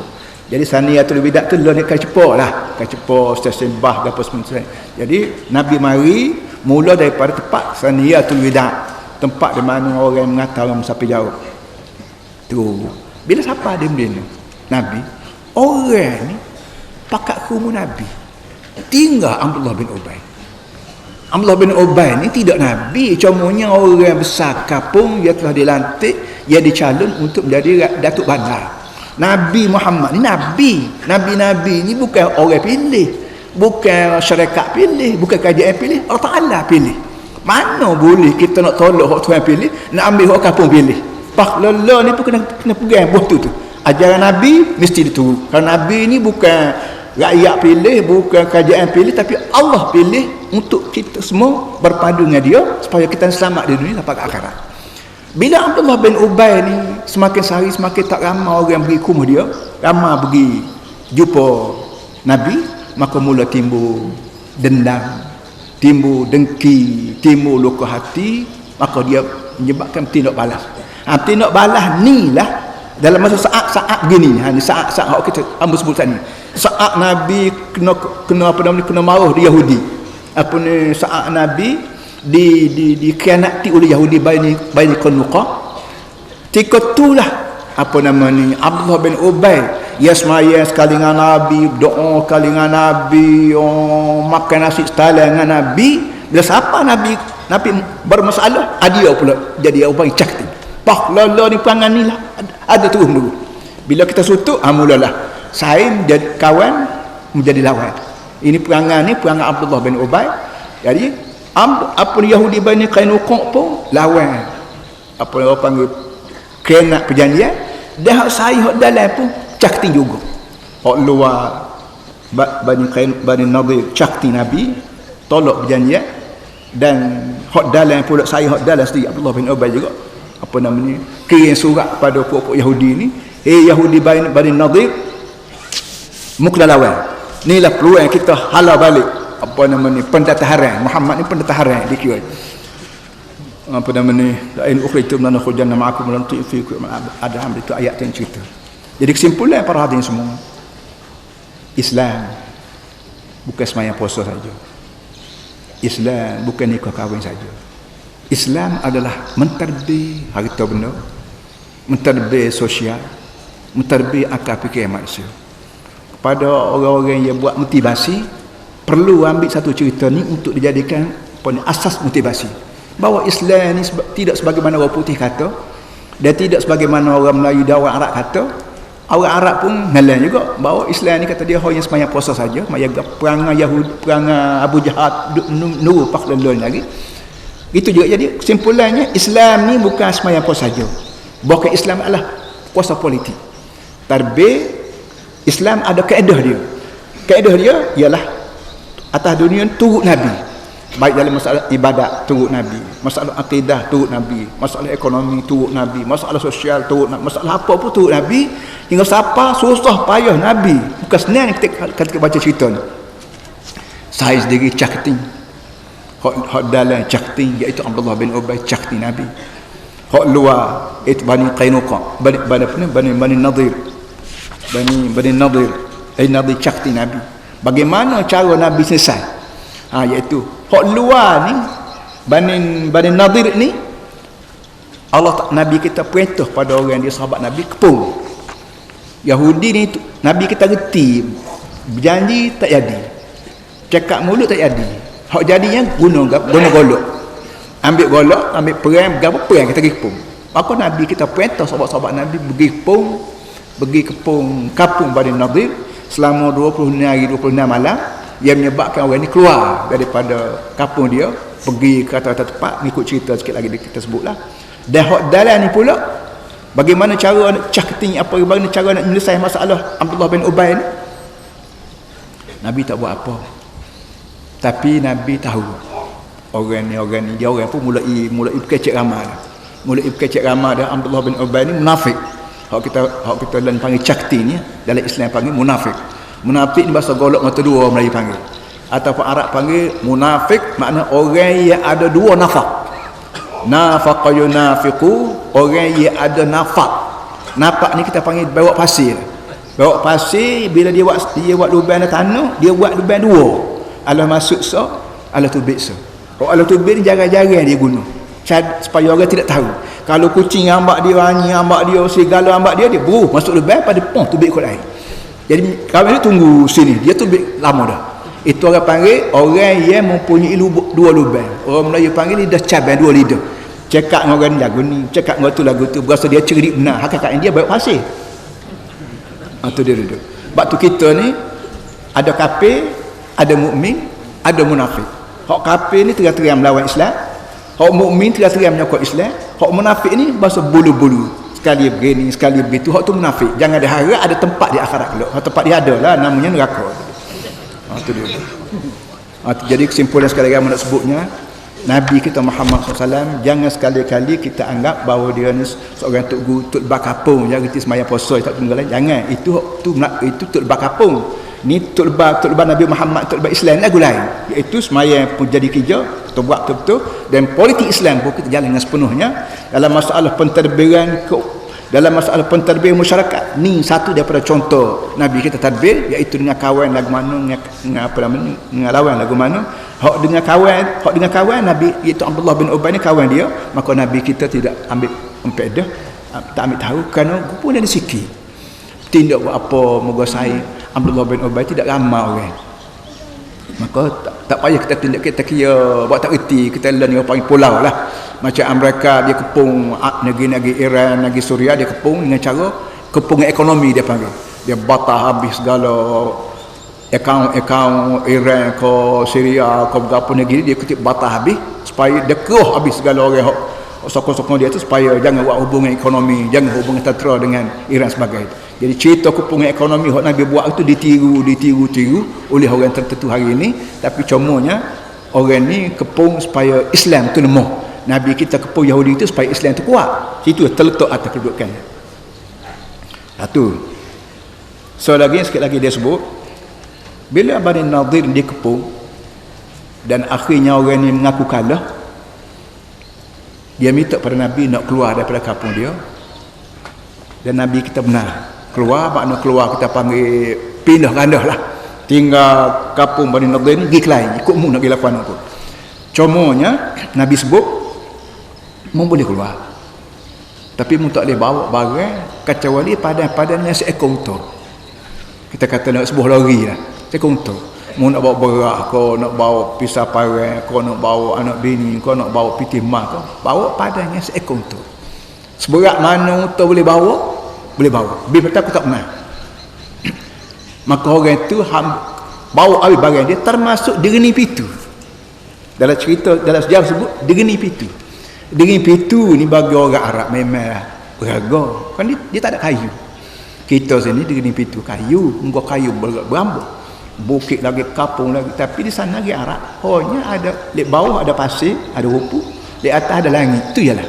Jadi thaniyatul wida tu lengat kali cepo lah. Kali cepo stesen bah apa semua. Jadi Nabi mari mula daripada tempat thaniyatul wida, tempat di mana orang yang mengata orang musafir jauh. Tu bila siapa dia Madinah? Nabi. Orang ni pakat kumu Nabi. Tinggal Abdullah bin Ubay. Abdullah bin Ubay ni tidak Nabi, cumanya orang besar kampung dia telah dilantik, dia dicalon untuk menjadi Datuk Bandar. Nabi Muhammad ni Nabi ni bukan orang pilih, bukan syarikat pilih, bukan kajian pilih, Allah Ta'ala pilih. Mana boleh kita nak tolak hak Tuhan pilih, nak ambil hak kampung pilih. Pak lala ni pun kena pegang buah tu. Ajaran Nabi mesti diturut. Kerana Nabi ni bukan rakyat pilih, bukan kajian pilih, tapi Allah pilih untuk kita semua berpadu dengan dia supaya kita selamat di dunia sampai ke akhirat. Bila Abdullah bin Ubay ni semakin sehari semakin tak ramai orang pergi kumah dia, ramai pergi jumpa Nabi, maka mula timbul dendam, timbul dengki, timbul luka hati, maka dia menyebabkan tindak balas. Tindak balas ni lah dalam masa saat-saat begini ni, saat-saat kita hamba sebut tadi. Saat Nabi kena apa nama ni, kena marah di Yahudi. Apa ni, saat Nabi dikhianati oleh Yahudi baini Qanuqa. Ketika itulah apa nama ni, Abdullah bin Ubay ya semaya sekali dengan Nabi, doa sekali dengan Nabi, makan nasi setala dengan Nabi. Bila siapa Nabi bermasalah, dia pula jadi orang cakti. Pak lala ni perangan ni lah ada terus dulu. Bila kita sutuk, mulalah saing jadi kawan menjadi lawan. Ini perangan ni perangan Abdullah bin Ubay. Jadi apa Yahudi Bani Qanuqa pun lawan. Apa orang panggil kena perjanjian. Dah saing hak dalam pun cakti juga. Hak luar Bani Nadir cakti Nabi, tolak perjanjian, dan hak dalam pula saing hak dalam sendiri Abdullah bin Ubay juga. Apa namanya, kirim surat pada puak-puak Yahudi ni, Yahudi Bani Nadir, muklah lawan. Inilah peluang kita halau balik apa namanya, pentataharan Muhammad ni pentataharan dikira. Apa namanya, lain ukhritum lana khujanna ma'akum lan tu'ifikum adam, itu ayat yang cerita. Jadi kesimpulan para hadirin semua, Islam bukan sembahyang puasa saja. Islam bukan nikah kahwin saja. Islam adalah mentadbir harta benda, mentadbir sosial, mentadbir akal fikir manusia. Kepada orang-orang yang buat motivasi, perlu ambil satu cerita ni untuk dijadikan asas motivasi. Bahawa Islam ni tidak sebagaimana orang putih kata, dan tidak sebagaimana orang Melayu dan orang Arab kata. Orang Arab pun ngalah juga bahawa Islam ni kata dia hanya sembahyang puasa saja, perangai Yahudi, perangai Abu Jahal nuru pak lelon lagi. Itu juga jadi kesimpulannya, Islam ni bukan sembahyang puasa saja. Bahkan Islam adalah puasa politik. Tarbih Islam ada kaedah dia. Kaedah dia ialah atas dunia turut Nabi. Baik dalam masalah ibadat turut Nabi, masalah akidah turut Nabi, masalah ekonomi turut Nabi, masalah sosial turut Nabi, masalah apa pun turut Nabi. Hingga siapa susah payah Nabi. Bukan senang ketika baca cerita ni. Saya sendiri cakting hak dalam cakti, iaitu Abdullah bin Ubay cakti Nabi. hak luar itu Bani Qainuqa, Bani Nadir, Bani Nadir, Nadir cakti Nabi. Bagaimana cara Nabi selesai? Iaitu hak luar ni Bani Nadir ni Nabi kita perintah pada orang dia sahabat Nabi kepung. Yahudi ni Nabi kita reti berjanji tak jadi, cakap mulut tak jadi. Hak jadinya guna golok, ambil golok, ambil perang kita pergi kepung. Maka Nabi kita perintah sahabat-sahabat Nabi pergi kepung kapung Bani Nadir selama 20 hari 26 malam, yang menyebabkan orang ni keluar daripada kapung dia pergi ke atas tempat. Mengikut cerita sikit lagi kita sebutlah. Dan hak dalam ni pula bagaimana cara nak bagaimana cara nak menyelesaikan masalah Abdullah bin Ubay ni. Nabi tak buat apa, tapi Nabi tahu orang ni dia orang pun mulai berkecek ramah dah. Abdullah bin Ubay ni munafik. Hak kita dalam panggil cakti ni, dalam Islam panggil munafik. Munafik ni bahasa golok mata dua orang Melayu panggil, ataupun Arab panggil munafik, makna orang yang ada dua nafak. Nafaqa yunafiqu, orang yang ada nafak. Nafak ni kita panggil bawa pasir. Bawa pasir, bila dia buat lubang tanah, dia buat lubang dua. Alah masuk so, alah tubik so. Alah tubik ni jarang-jarang dia guna, supaya orang tidak tahu. Kalau kucing ambak dia, anjing ambak dia, serigala ambak dia masuk lubang pada tubik kot lain. Jadi kami ni tunggu sini, dia tubik lama dah. Itu orang panggil orang yang mempunyai dua lubang. Orang Melayu panggil lidah cabang, dua lidah. Cakap dengan orang lagu ni, cakap dengan tu lagu tu, berasa dia cerdik benar. Hakikatnya dia baik pasir. Itu dia duduk. Sebab tu kita ni ada kafir, ada mukmin, ada munafik. Hak kafir ni terang-terang melawan Islam, hak mukmin terang-terang menyokong Islam, hak munafik ni bahasa bulu-bulu, sekali begini sekali begitu. Hak tu munafik. Jangan diharap ada tempat di akhirat kelak. Hak tempat dia ada lah, namanya neraka. Itu dia. Jadi kesimpulan sekali lagi nak sebutnya, Nabi kita Muhammad SAW, jangan sekali-kali kita anggap bahawa dia ni seorang tuk bakapung yang reti sembahyang puasa tak tunggalan. Jangan, itu tuk bakapung. Ni tuk Nabi Muhammad, tuk Islam lagu lain, iaitu sembahyang pun jadi kerja, kita buat betul-betul, dan politik Islam pun kita jalan dengan sepenuhnya dalam masalah pentadbiran masyarakat. Ni satu daripada contoh Nabi kita tadbir, iaitu dengan kawan lagu mana, dengan lawan lagu mana. Hak dengan kawan Nabi, iaitu Abdullah bin Ubay ni kawan dia, maka Nabi kita tidak ambil empedah, tak ambil tahu, kerana pun ada sikit tindak buat apa moga saya Abdullah bin Ubay tidak ramai orang. Maka tak payah kita tindak, kita kira buat tak reti, kita learn yang panggil pulau lah. Macam Amerika dia kepung negeri-negeri Iran, negeri Suria, dia kepung dengan cara kepungan ekonomi dia panggil. Dia batah habis segala akaun Iran ke Syria ke beberapa negeri, dia kutip batah habis supaya dia keruh habis segala orang sokong-sokong dia tu, supaya jangan buat hubungan ekonomi, jangan hubungan tentera dengan Iran sebagainya. Jadi cerita kepungan ekonomi yang Nabi buat itu ditiru oleh orang tertentu hari ini. Tapi comanya orang ni kepung supaya Islam tu lemah. Nabi kita kepung Yahudi itu supaya Islam tu kuat. Situ terletak atas kedudukannya. Satu. So sikit lagi dia sebut, bila Bani Nadir dia kepung dan akhirnya orang ni mengaku kalah, dia minta pada Nabi nak keluar daripada kampung dia. Dan Nabi kita benar keluar, makna keluar kita panggil pindah randah lah, tinggal kampung Bani Nadir ni pergi ke lain, ikut mu nak pergi lakukan apa. Comanya Nabi sebut mu boleh keluar, tapi mu tak boleh bawa barang kecuali padan yang seekor unta. Kita kata nak sebuah lori lah, seekor unta. Mu nak bawa beras kau, nak bawa pisau parang kau, nak bawa anak bini kau, nak bawa piti emas kau, bawa padan yang seekor unta. Seberat mana unta boleh bawa, boleh bawa. Bila aku tak pernah. Maka orang itu bawa habis barang dia, termasuk dereni pitu. Dalam cerita, dalam sejarah sebut dereni pitu. Dereni pitu ni bagi orang Arab memang berharga. Kan dia tak ada kayu. Kita sini dereni pitu kayu, muka kayu berambut. Bukit lagi, kapung lagi, tapi di sana lagi Arab. Hanya ada di bawah ada pasir, ada rumput, di atas ada langit. Itu ialah.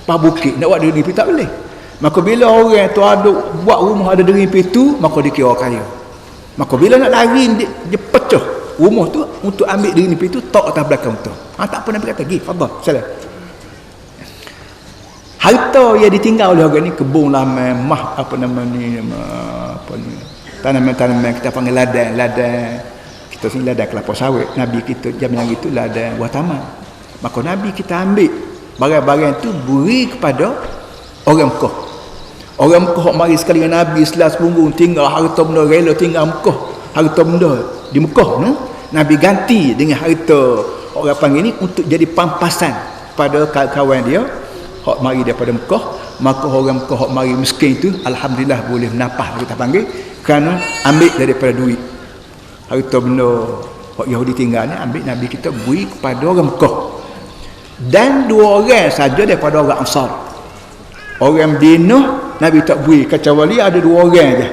Pas bukit nak buat dereni pitu tak boleh. Maka bila orang tu ada buat rumah ada dereni pitu, maka dia kira kaya. Maka bila nak lari dia pecah rumah tu untuk ambil dereni pitu, tok atas belakang tu. Tak apa Nabi kata, "Gi, fadhal, salam." Harta yang ditinggal oleh orang ni, kebun lama, tanaman-tanaman kita panggil ladang. Kita sini ladang kelapa sawit. Nabi kita zaman yang itu ladang buah taman. Maka Nabi kita ambil barang-barang itu beri kepada orang Mekah. Orang Mekah mari sekali dengan Nabi selas punggung tinggal harta benda, rela tinggal Mekah, harta benda di Mekah no? Nabi ganti dengan harta orang panggil ni untuk jadi pampasan pada kawan dia hak mari daripada Mekah. Maka orang Mekah hak mari miskin itu alhamdulillah boleh menapah kita panggil, kerana ambil daripada duit harta benda hak Yahudi tinggal ni, ambil Nabi kita beri kepada orang Mekah. Dan 2 orang saja daripada orang Ansar. Orang Madinah Nabi tak beri, kecuali ada 2 orang je.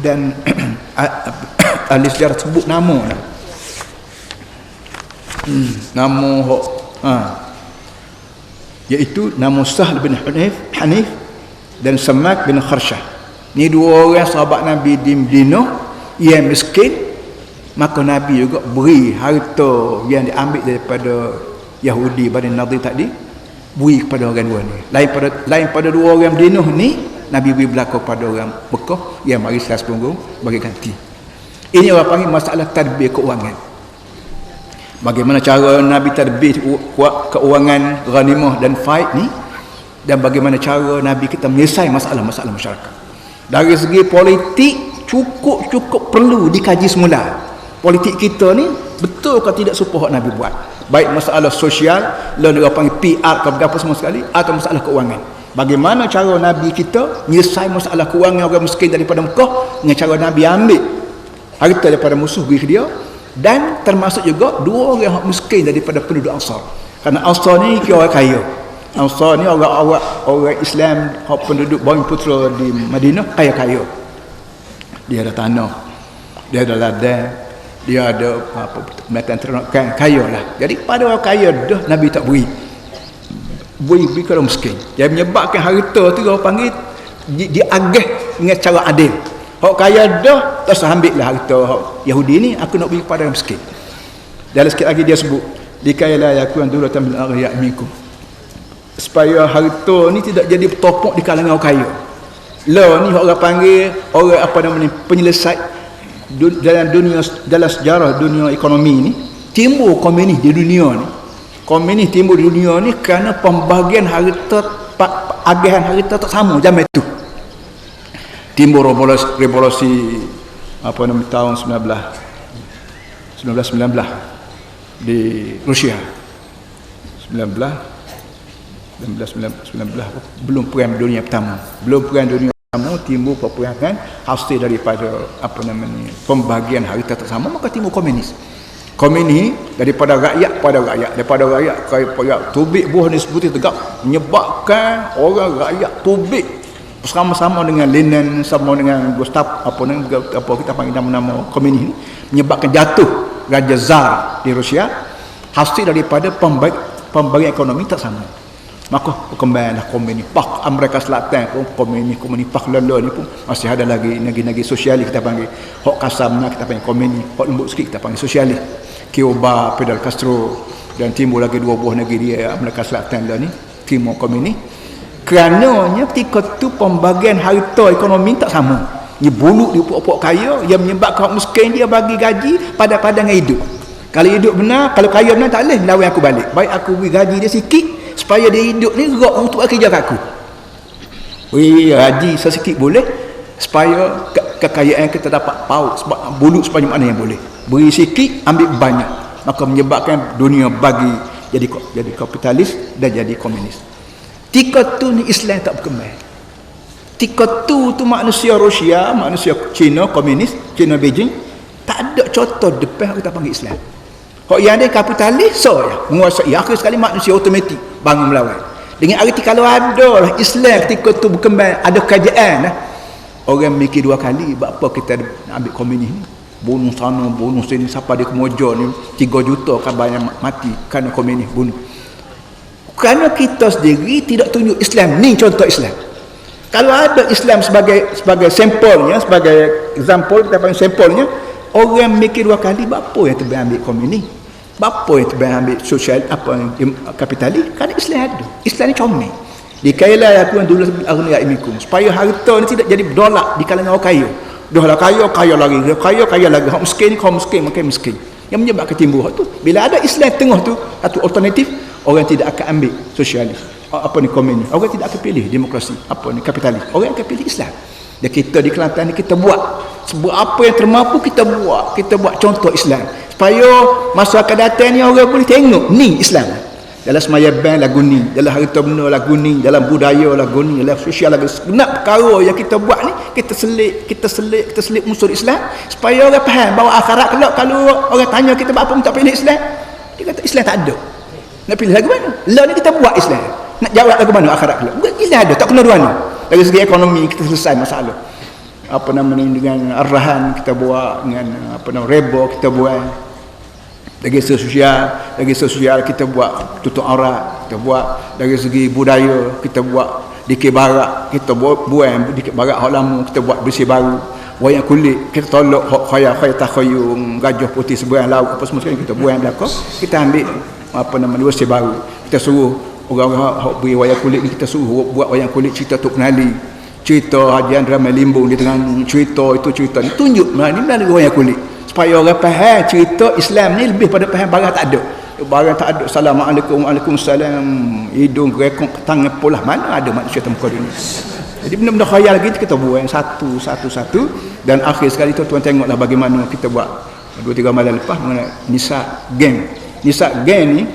Dan ahli sejarah sebut nama dah. Nama iaitu nama Sahl bin Hanif dan Samak bin Kharshah. Ni 2 orang sahabat Nabi di Madinah yang miskin. Maka Nabi juga beri harta yang diambil daripada Yahudi Bani Nadir tadi, beri kepada orang 2 ni. Lain pada 2 orang Madinah ni, Nabi beri belaka pada orang Mekah yang mari selas punggung bagi ganti. Ini orang panggil masalah tadbir keuangan. Bagaimana cara Nabi tadbir keuangan ghanimah dan faid ni, dan bagaimana cara Nabi kita menyelesaikan masalah-masalah masyarakat. Dari segi politik cukup perlu dikaji semula. Politik kita ni betul ke tidak supaya Nabi buat, baik masalah sosial, lalu orang panggil PR ke apa semua sekali, atau masalah keuangan. Bagaimana cara Nabi kita menyelesaikan masalah keuangan orang miskin daripada Mekah, dengan cara Nabi ambil harta daripada musuh beri dia, dan termasuk juga 2 orang miskin daripada penduduk Ansar. Kerana Ansar ni kira orang kaya. Ansar ni orang Islam, penduduk Bani Putra di Madinah kaya-kaya. Dia ada tanah, dia ada ladang, dia ada penatan ternakan, kaya lah. Jadi pada orang kaya dah Nabi tak beri ke orang miskin. Dia menyebabkan harta tu orang panggil diagih dengan cara adil. Orang kaya dah tak usah ambil lah harta Yahudi ni, aku nak beri kepada orang miskin. Dan sikit lagi dia sebut dikaya yakun duratan bil aghya minkum, supaya harta ni tidak jadi bertopok di kalangan orang kaya. Lah ni orang panggil orang apa namanya penyelesai dalam sejarah dunia ekonomi ni, timbul komunis di dunia ni. Komunis timbul di dunia ni kerana pembagian harta, agihan harta tak sama zaman itu. Timbul revolusi apa nama tahun 1919 di Rusia. 19 belum perang dunia pertama. Timbul peperangan hasil daripada apa namanya pembagian harta tak sama, maka timbul komunis. Komunis daripada rakyat pada rakyat, daripada rakyat tubik buah ni sebuti tegak, menyebabkan orang rakyat tubik bersama-sama dengan Lenin, sama dengan Gustav apa kita panggil nama-nama komunis ni, menyebabkan jatuh Raja Tsar di Rusia hasil daripada pembagian ekonomi tak sama. Maka kembalilah komunis. Pak Amerika Selatan pun komunis pak lala ni pun masih ada lagi negeri-negeri sosialis kita panggil. Hak kasamnya kita panggil komunis, hak lembut sikit kita panggil sosialis. Cuba, Fidel Castro, dan timbul lagi 2 buah negeri dia Amerika Selatan lah ni, Timur komunis. Kerananya ketika tu pembagian harta ekonomi tak sama. Dia buluk di pokok kaya yang menyebabkan miskin dia bagi gaji pada dengan hidup. Kalau hidup benar, kalau kaya benar tak boleh lawan aku balik. Baik aku beri gaji dia sikit supaya dia hidup ni gerak untuk kerja kat aku. Gaji sesikit boleh supaya kekayaan kita dapat paut, sebab buluk sebanyak mana yang boleh. Beri sikit, ambil banyak. Maka menyebabkan dunia bagi jadi kapitalis dan jadi komunis. Tika tu ni Islam tak berkembang. Tika tu manusia Rusia, manusia Cina komunis, Cina Beijing, tak ada contoh depan kita panggil Islam. Kok yang ada kapitalis ya menguasai, akhir sekali manusia automatik bangun melawan. Dengan arti kalau ada lah Islam ketika tu berkembang, ada kajian lah, orang mikir 2 kali apa kita ambil komunis ni, bunuh sana bunuh sini, siapa dia kemoja ni 3 juta kan banyak mati kerana komunis bunuh. Kerana kita sendiri tidak tunjuk Islam ni contoh Islam. Kalau ada Islam sebagai sampelnya, sebagai example kita panggil sampelnya, orang mikir 2 kali apa yang terbaik ambil komunis, apa yang terbaik ambil sosial apa kapitalis. Kerana Islam ada, Islam ni comel. Dikailah yakun dulu aghniya minkum, supaya harta ni tidak jadi berdolak di kalangan orang kaya. Dah lah kaya lagi, kaya lagi. Hak miskin, kaum miskin makin miskin. Yang menyebabkan timbul hak tu. Bila ada Islam tengah tu, satu alternatif, orang tidak akan ambil sosialis. Apa ni komunis. Orang tidak akan pilih demokrasi. Apa ni kapitalis. Orang akan pilih Islam. Dan kita di Kelantan ni kita buat sebab apa yang termampu kita buat contoh Islam. Supaya masa akan datang ni orang boleh tengok ni Islam. Dalam semayabang lagu ni, dalam harta benda lagu ni, dalam budaya lagu ni, dalam sosial lagu ni. Nak perkara yang kita buat ni, kita selit unsur Islam supaya orang faham bahawa akhirat kelak kalau orang tanya kita apa tak pilih Islam, dia kata Islam tak ada. Nak pilih lagu mana? Lah ni kita buat Islam. Nak jawab lagu mana akhirat kelak? Islam ada, tak kena dua ni. Dari segi ekonomi kita selesai masalah. Apa nama ni, dengan arahan kita buat, dengan apa nama reba kita buat. Dari segi sosial kita buat tutup aurat, kita buat dari segi budaya kita buat dikir barak, kita buang dikir barak hak lama, kita buat bersih baru. Wayang kulit kita tolak hak khayal takhayum gajah putih seberang laut apa semua sekali kita buang belakang, kita ambil apa nama bersih baru. Kita suruh orang-orang hak beri wayang kulit ni, kita suruh buat wayang kulit cerita Tok Penali, cerita Haji Andra Limbung di Terengganu, cerita ni tunjuk melalui wayang kulit supaya orang faham cerita Islam ni lebih pada faham barang tak ada. Barang tak ada. Assalamualaikum, waalaikumsalam, hidung gerekong tangan polah, mana ada manusia tempat dunia. Jadi benda-benda khayal lagi kita buat satu dan akhir sekali tu tuan tengoklah bagaimana kita buat 2-3 malam lepas mengenai Nisa Gang. Nisa Gang ni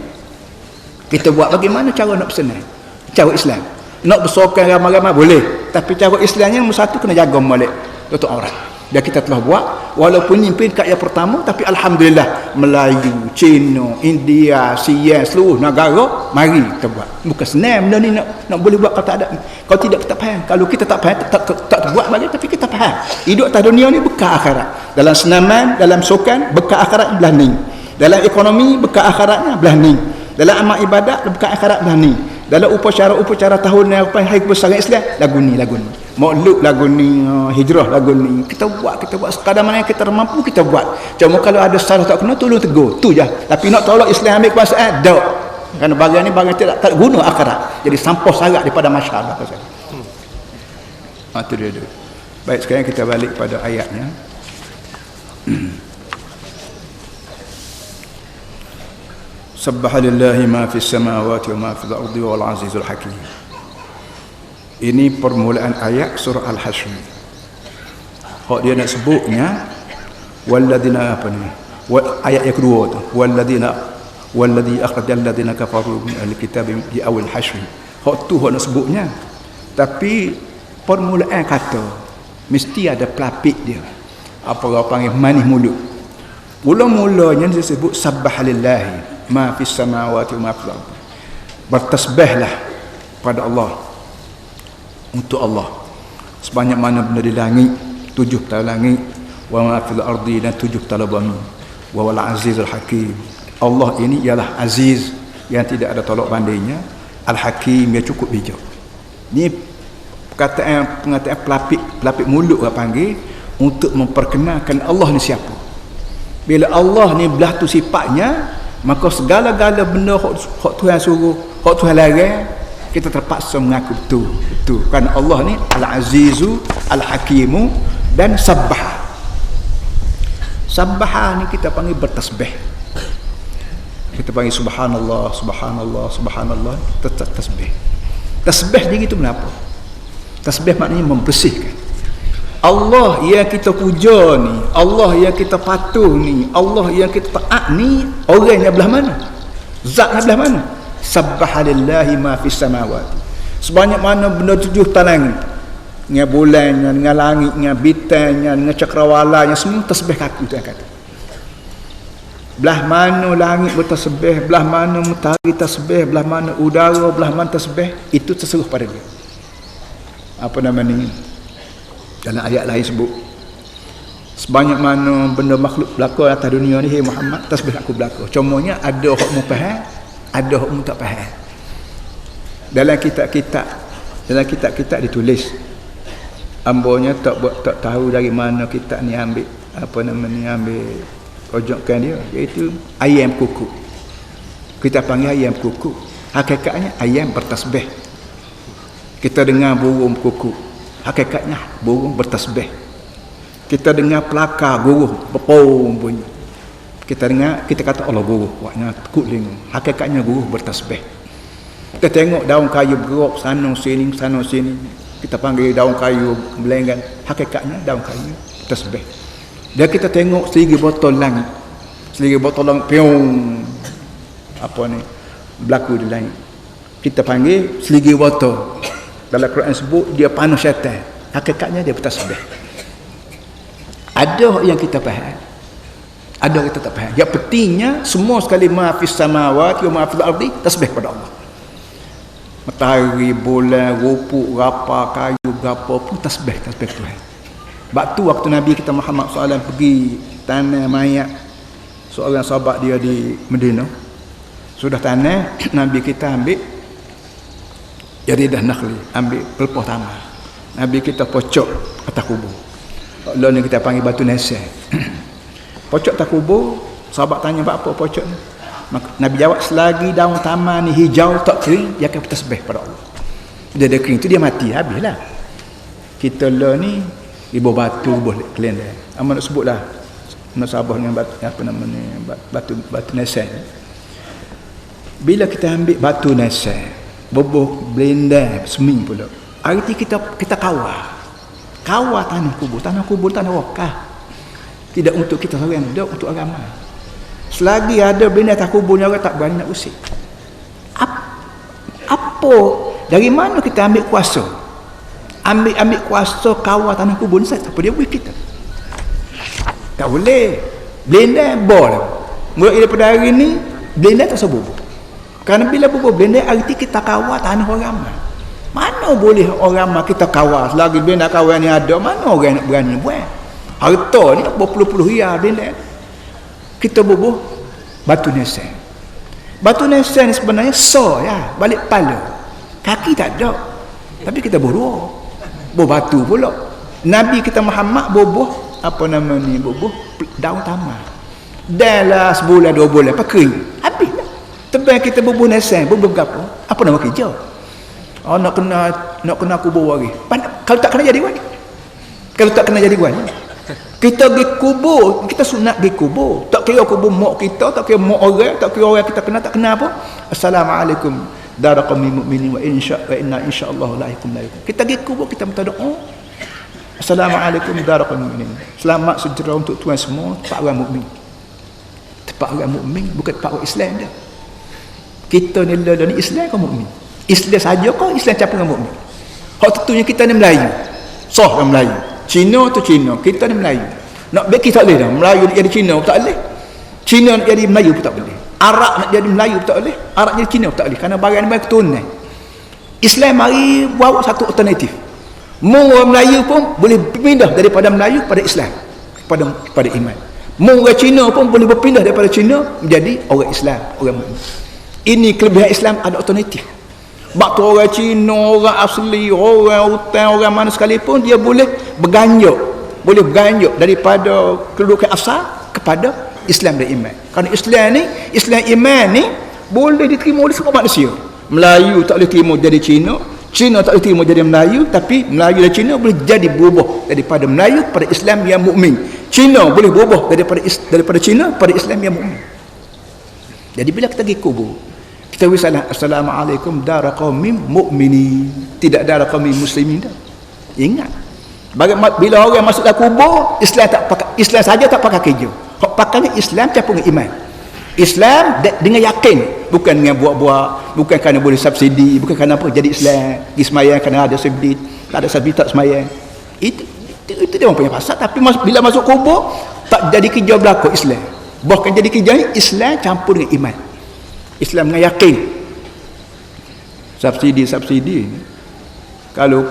kita buat bagaimana cara nak bersenang, cara Islam. Nak bersokan ramai-ramai boleh, tapi cara Islamnya nombor satu kena jaga molek tutup aurat. Dan kita telah buat walaupun ni peringkat yang pertama, tapi alhamdulillah Melayu, Cina, India, Siam, seluruh negara mari kita buat. Bukan senang benda ni nak boleh buat kalau tak ada. Kalau tidak kita faham. Kalau kita tak faham tak buat bagi, tapi kita faham. Hidup atas dunia ni bekal akhirat. Dalam senaman, dalam sokan bekal akhirat belah ni. Dalam ekonomi bekal akhiratnya belah ni. Dalam amal ibadat bekal akhirat belah ni. Dalam upacara tahunan hari kebesaran Islam lagu ni. Maulud lagu ni, hijrah lagu ni. Kita buat sekadar mana yang kita mampu kita buat. Cuma kalau ada salah tak kena tolong tegur, tu je. Tapi nak tolak Islam ambil kekuasaan tak. Kerana bagian ni bagian tak guna akhirat. Jadi sampah sarat daripada masyarakat. Itu dia. Baik, sekarang kita balik pada ayatnya. Subhanallahi ma fis samawati wa ma fil ardi wal azizul hakim. Ini permulaan ayat surah Al-Hashr. Hak dia nak sebutnya walladzina apa ni? Ayat yang kedua tu, walladzi akhrajal ladzina kafaru min ahli kitab di awal hashr. Hak tu hak nak sebutnya. Tapi permulaan kata mesti ada pelapik dia. Apa orang panggil manis mulut. Mula-mulanya disebut subhanallahi ma fis samawati wa ma fil ardi. Bertasbihlah pada Allah, untuk Allah sebanyak mana benda di langit, 7 petala langit, wa ma fil ardi, dan 7 petala bumi, wa wal azizul hakim. Allah ini ialah aziz yang tidak ada tolak bandingnya, al-hakim yang cukup bijak. Ni pengataan pelapik mulut orang panggil untuk memperkenalkan Allah ni siapa. Bila Allah ni belah tu sifatnya, maka segala-gala benda hak Tuhan suruh, hak Tuhan larang, kita terpaksa mengaku betul. Kerana Allah ni Al-Azizu, Al-Hakimu, dan Sabbah. Sabbah ni kita panggil bertasbih. Kita panggil subhanallah, tetap tasbih. Tasbih diri itu kenapa? Tasbih maknanya membersihkan. Allah yang kita puja ni, Allah yang kita patuh ni, Allah yang kita taat ni, orangnya belah mana? Zatnya belah mana? Subhanallahi ma fis samawati. Sebanyak mana benda 7 langit, dengan bulannya, dengan langit, dengan bintangnya, dengan cakrawalanya, semua tasbih kaki tu yang kata. Belah mana langit bertasbih, belah mana matahari tasbih, belah mana udara, belah mana tasbih, itu terseruh pada dia. Apa nama ni? Dalam ayat lain sebut sebanyak mana benda makhluk berlaku atas dunia ni, hey Muhammad, tasbih aku berlaku. Cumanya ada hak mu faham, ada hak mu tak faham. Dalam kitab-kitab ditulis, ambonya tak tahu dari mana kitab ni ambil apa nama ni, ambil rujukan dia, iaitu ayam kuku. Kita panggil ayam kuku, hakikatnya ayam bertasbih. Kita dengar burung berkukuk, hakikatnya burung bertasbih. Kita dengar pelakar guruh berpong bunyi, kita dengar, kita kata Allah guruh, waknya tekuk lingu, hakikatnya guruh bertasbih. Kita tengok daun kayu bergerak sana sini, kita panggil daun kayu melenggang, hakikatnya daun kayu tasbih. Dan kita tengok seligi botol langit, piung, apa ni, berlaku di langit, kita panggil seligi botol. Dalam Quran sebut dia panah syaitan, hakikatnya dia bertasbih. Ada yang kita faham, ada yang kita tak faham. Yang pentingnya semua sekali ma'afis samawati wa ma'afil ardi, tasbih pada Allah. Matahari, bulan, rupuk, rapa, kayu, berapa pun tasbih Tuhan. Waktu Nabi kita Muhammad SAW pergi tanah mayat seorang sahabat dia di Medina, sudah tanah, Nabi kita ambil jaridah nakhli, ambil pelepah tamar, Nabi kita pocok atas kubur. Lalu ni kita panggil batu nasir. Pocok tak kubur, sahabat tanya apa pocok ni? Nabi jawab, selagi daun taman ni hijau tak kering, dia akan bertasbih pada Allah. Dia dah kering tu dia mati, habislah. Kita lah ni ibu batu boleh kalian dah. Amat nak sebutlah nasabah dengan batu, apa nama ni, batu nasir. Bila kita ambil batu nasir, bubuh blender seming pula. Arti kita kawal tanah kubur tanah wakaf, tidak untuk kita seorang, tidak untuk agama. Selagi ada benda atas kubur ni, orang tak berani nak usik. Apa dari mana kita ambil kuasa kawal tanah kubur ni? Apa dia buat kita? Tak boleh. Blender bol mulai daripada hari ni, blender tak sebut. Kerana bila bubur blender, arti kita kawal tanah orang. Mana boleh orang kita kawal? Selagi blender kawal ni ada, mana orang nak berani buat? Harta ni berpuluh-puluh riyal blender. Kita bubuh batu nasir. Batu nasir ni sebenarnya ya, balik kepala. Kaki tak ada. Tapi kita bubuh batu pula. Nabi kita Muhammad bubuh apa nama ni, bubuh daun tamar. Dalam sebulan 2 bulan apa kering. Habislah. Tebal kita bubuh nasir, bubuh berapa? Apa nama kerja? Oh, nak kena kubur lagi. Kalau tak kena jadi wali. Kita pergi kubur, kita sunat pergi kubur. Tak kira kubur mak kita, tak kira mak orang, tak kira orang kita kenal, tak kenal apa. Assalamualaikum dara qaumil mu'minin wa inna insyaallah lahikum. Kita pergi kubur, kita minta doa. Assalamualaikum dara qaumil mu'minin. Selamat sejahtera untuk tuan semua, tempat orang mukmin. Tempat orang mukmin bukan tempat orang Islam dah. Kita ni ni Islam ke mukmin? Islam saja kau, Islam campur dengan mukmin. Hak tentunya kita ni Melayu. Sah orang Melayu. Cina tu Cina, kita ni Melayu. Nak beki tak boleh dah. Melayu nak jadi Cina pun tak boleh. Cina nak jadi Melayu pun tak boleh. Arab nak jadi Melayu pun tak boleh. Arab jadi Cina pun tak boleh. Kerana barang ni barang keturunan. Islam mari bawa satu alternatif. Orang Melayu pun boleh berpindah daripada Melayu pada Islam, kepada iman. Orang Cina pun boleh berpindah daripada Cina menjadi orang Islam, orang mukmin. Ini kelebihan Islam, ada alternatif. Waktu orang Cina, orang asli, orang hutan, orang mana sekalipun, dia boleh berganjak daripada kedudukan asal kepada Islam dan iman. Kerana Islam iman ni boleh diterima oleh semua manusia. Melayu tak boleh terima jadi Cina, Cina tak boleh terima jadi Melayu, tapi Melayu dan Cina boleh jadi berubah daripada Melayu pada Islam yang mukmin. Cina boleh berubah daripada Cina pada Islam yang mukmin. Jadi bila kita pergi kubur, kita wisalah assalamualaikum dara qaumim mu'minin, tidak dara qaumim muslimin dah. Ingat, bila orang masuk dalam kubur, Islam saja tak pakai kerja. Hak pakainya Islam campur dengan iman. Islam dengan yakin, bukan dengan buat-buat, bukan kerana boleh subsidi, bukan kerana apa jadi Islam pergi semayang kerana ada subsidi, tak ada subsidi tak semayang. Itu dia orang punya pasal. Tapi bila masuk kubur, tak jadi kerja berlaku Islam, bahkan jadi kerja Islam campur dengan iman. Islam dengan yakin. Subsidi kalau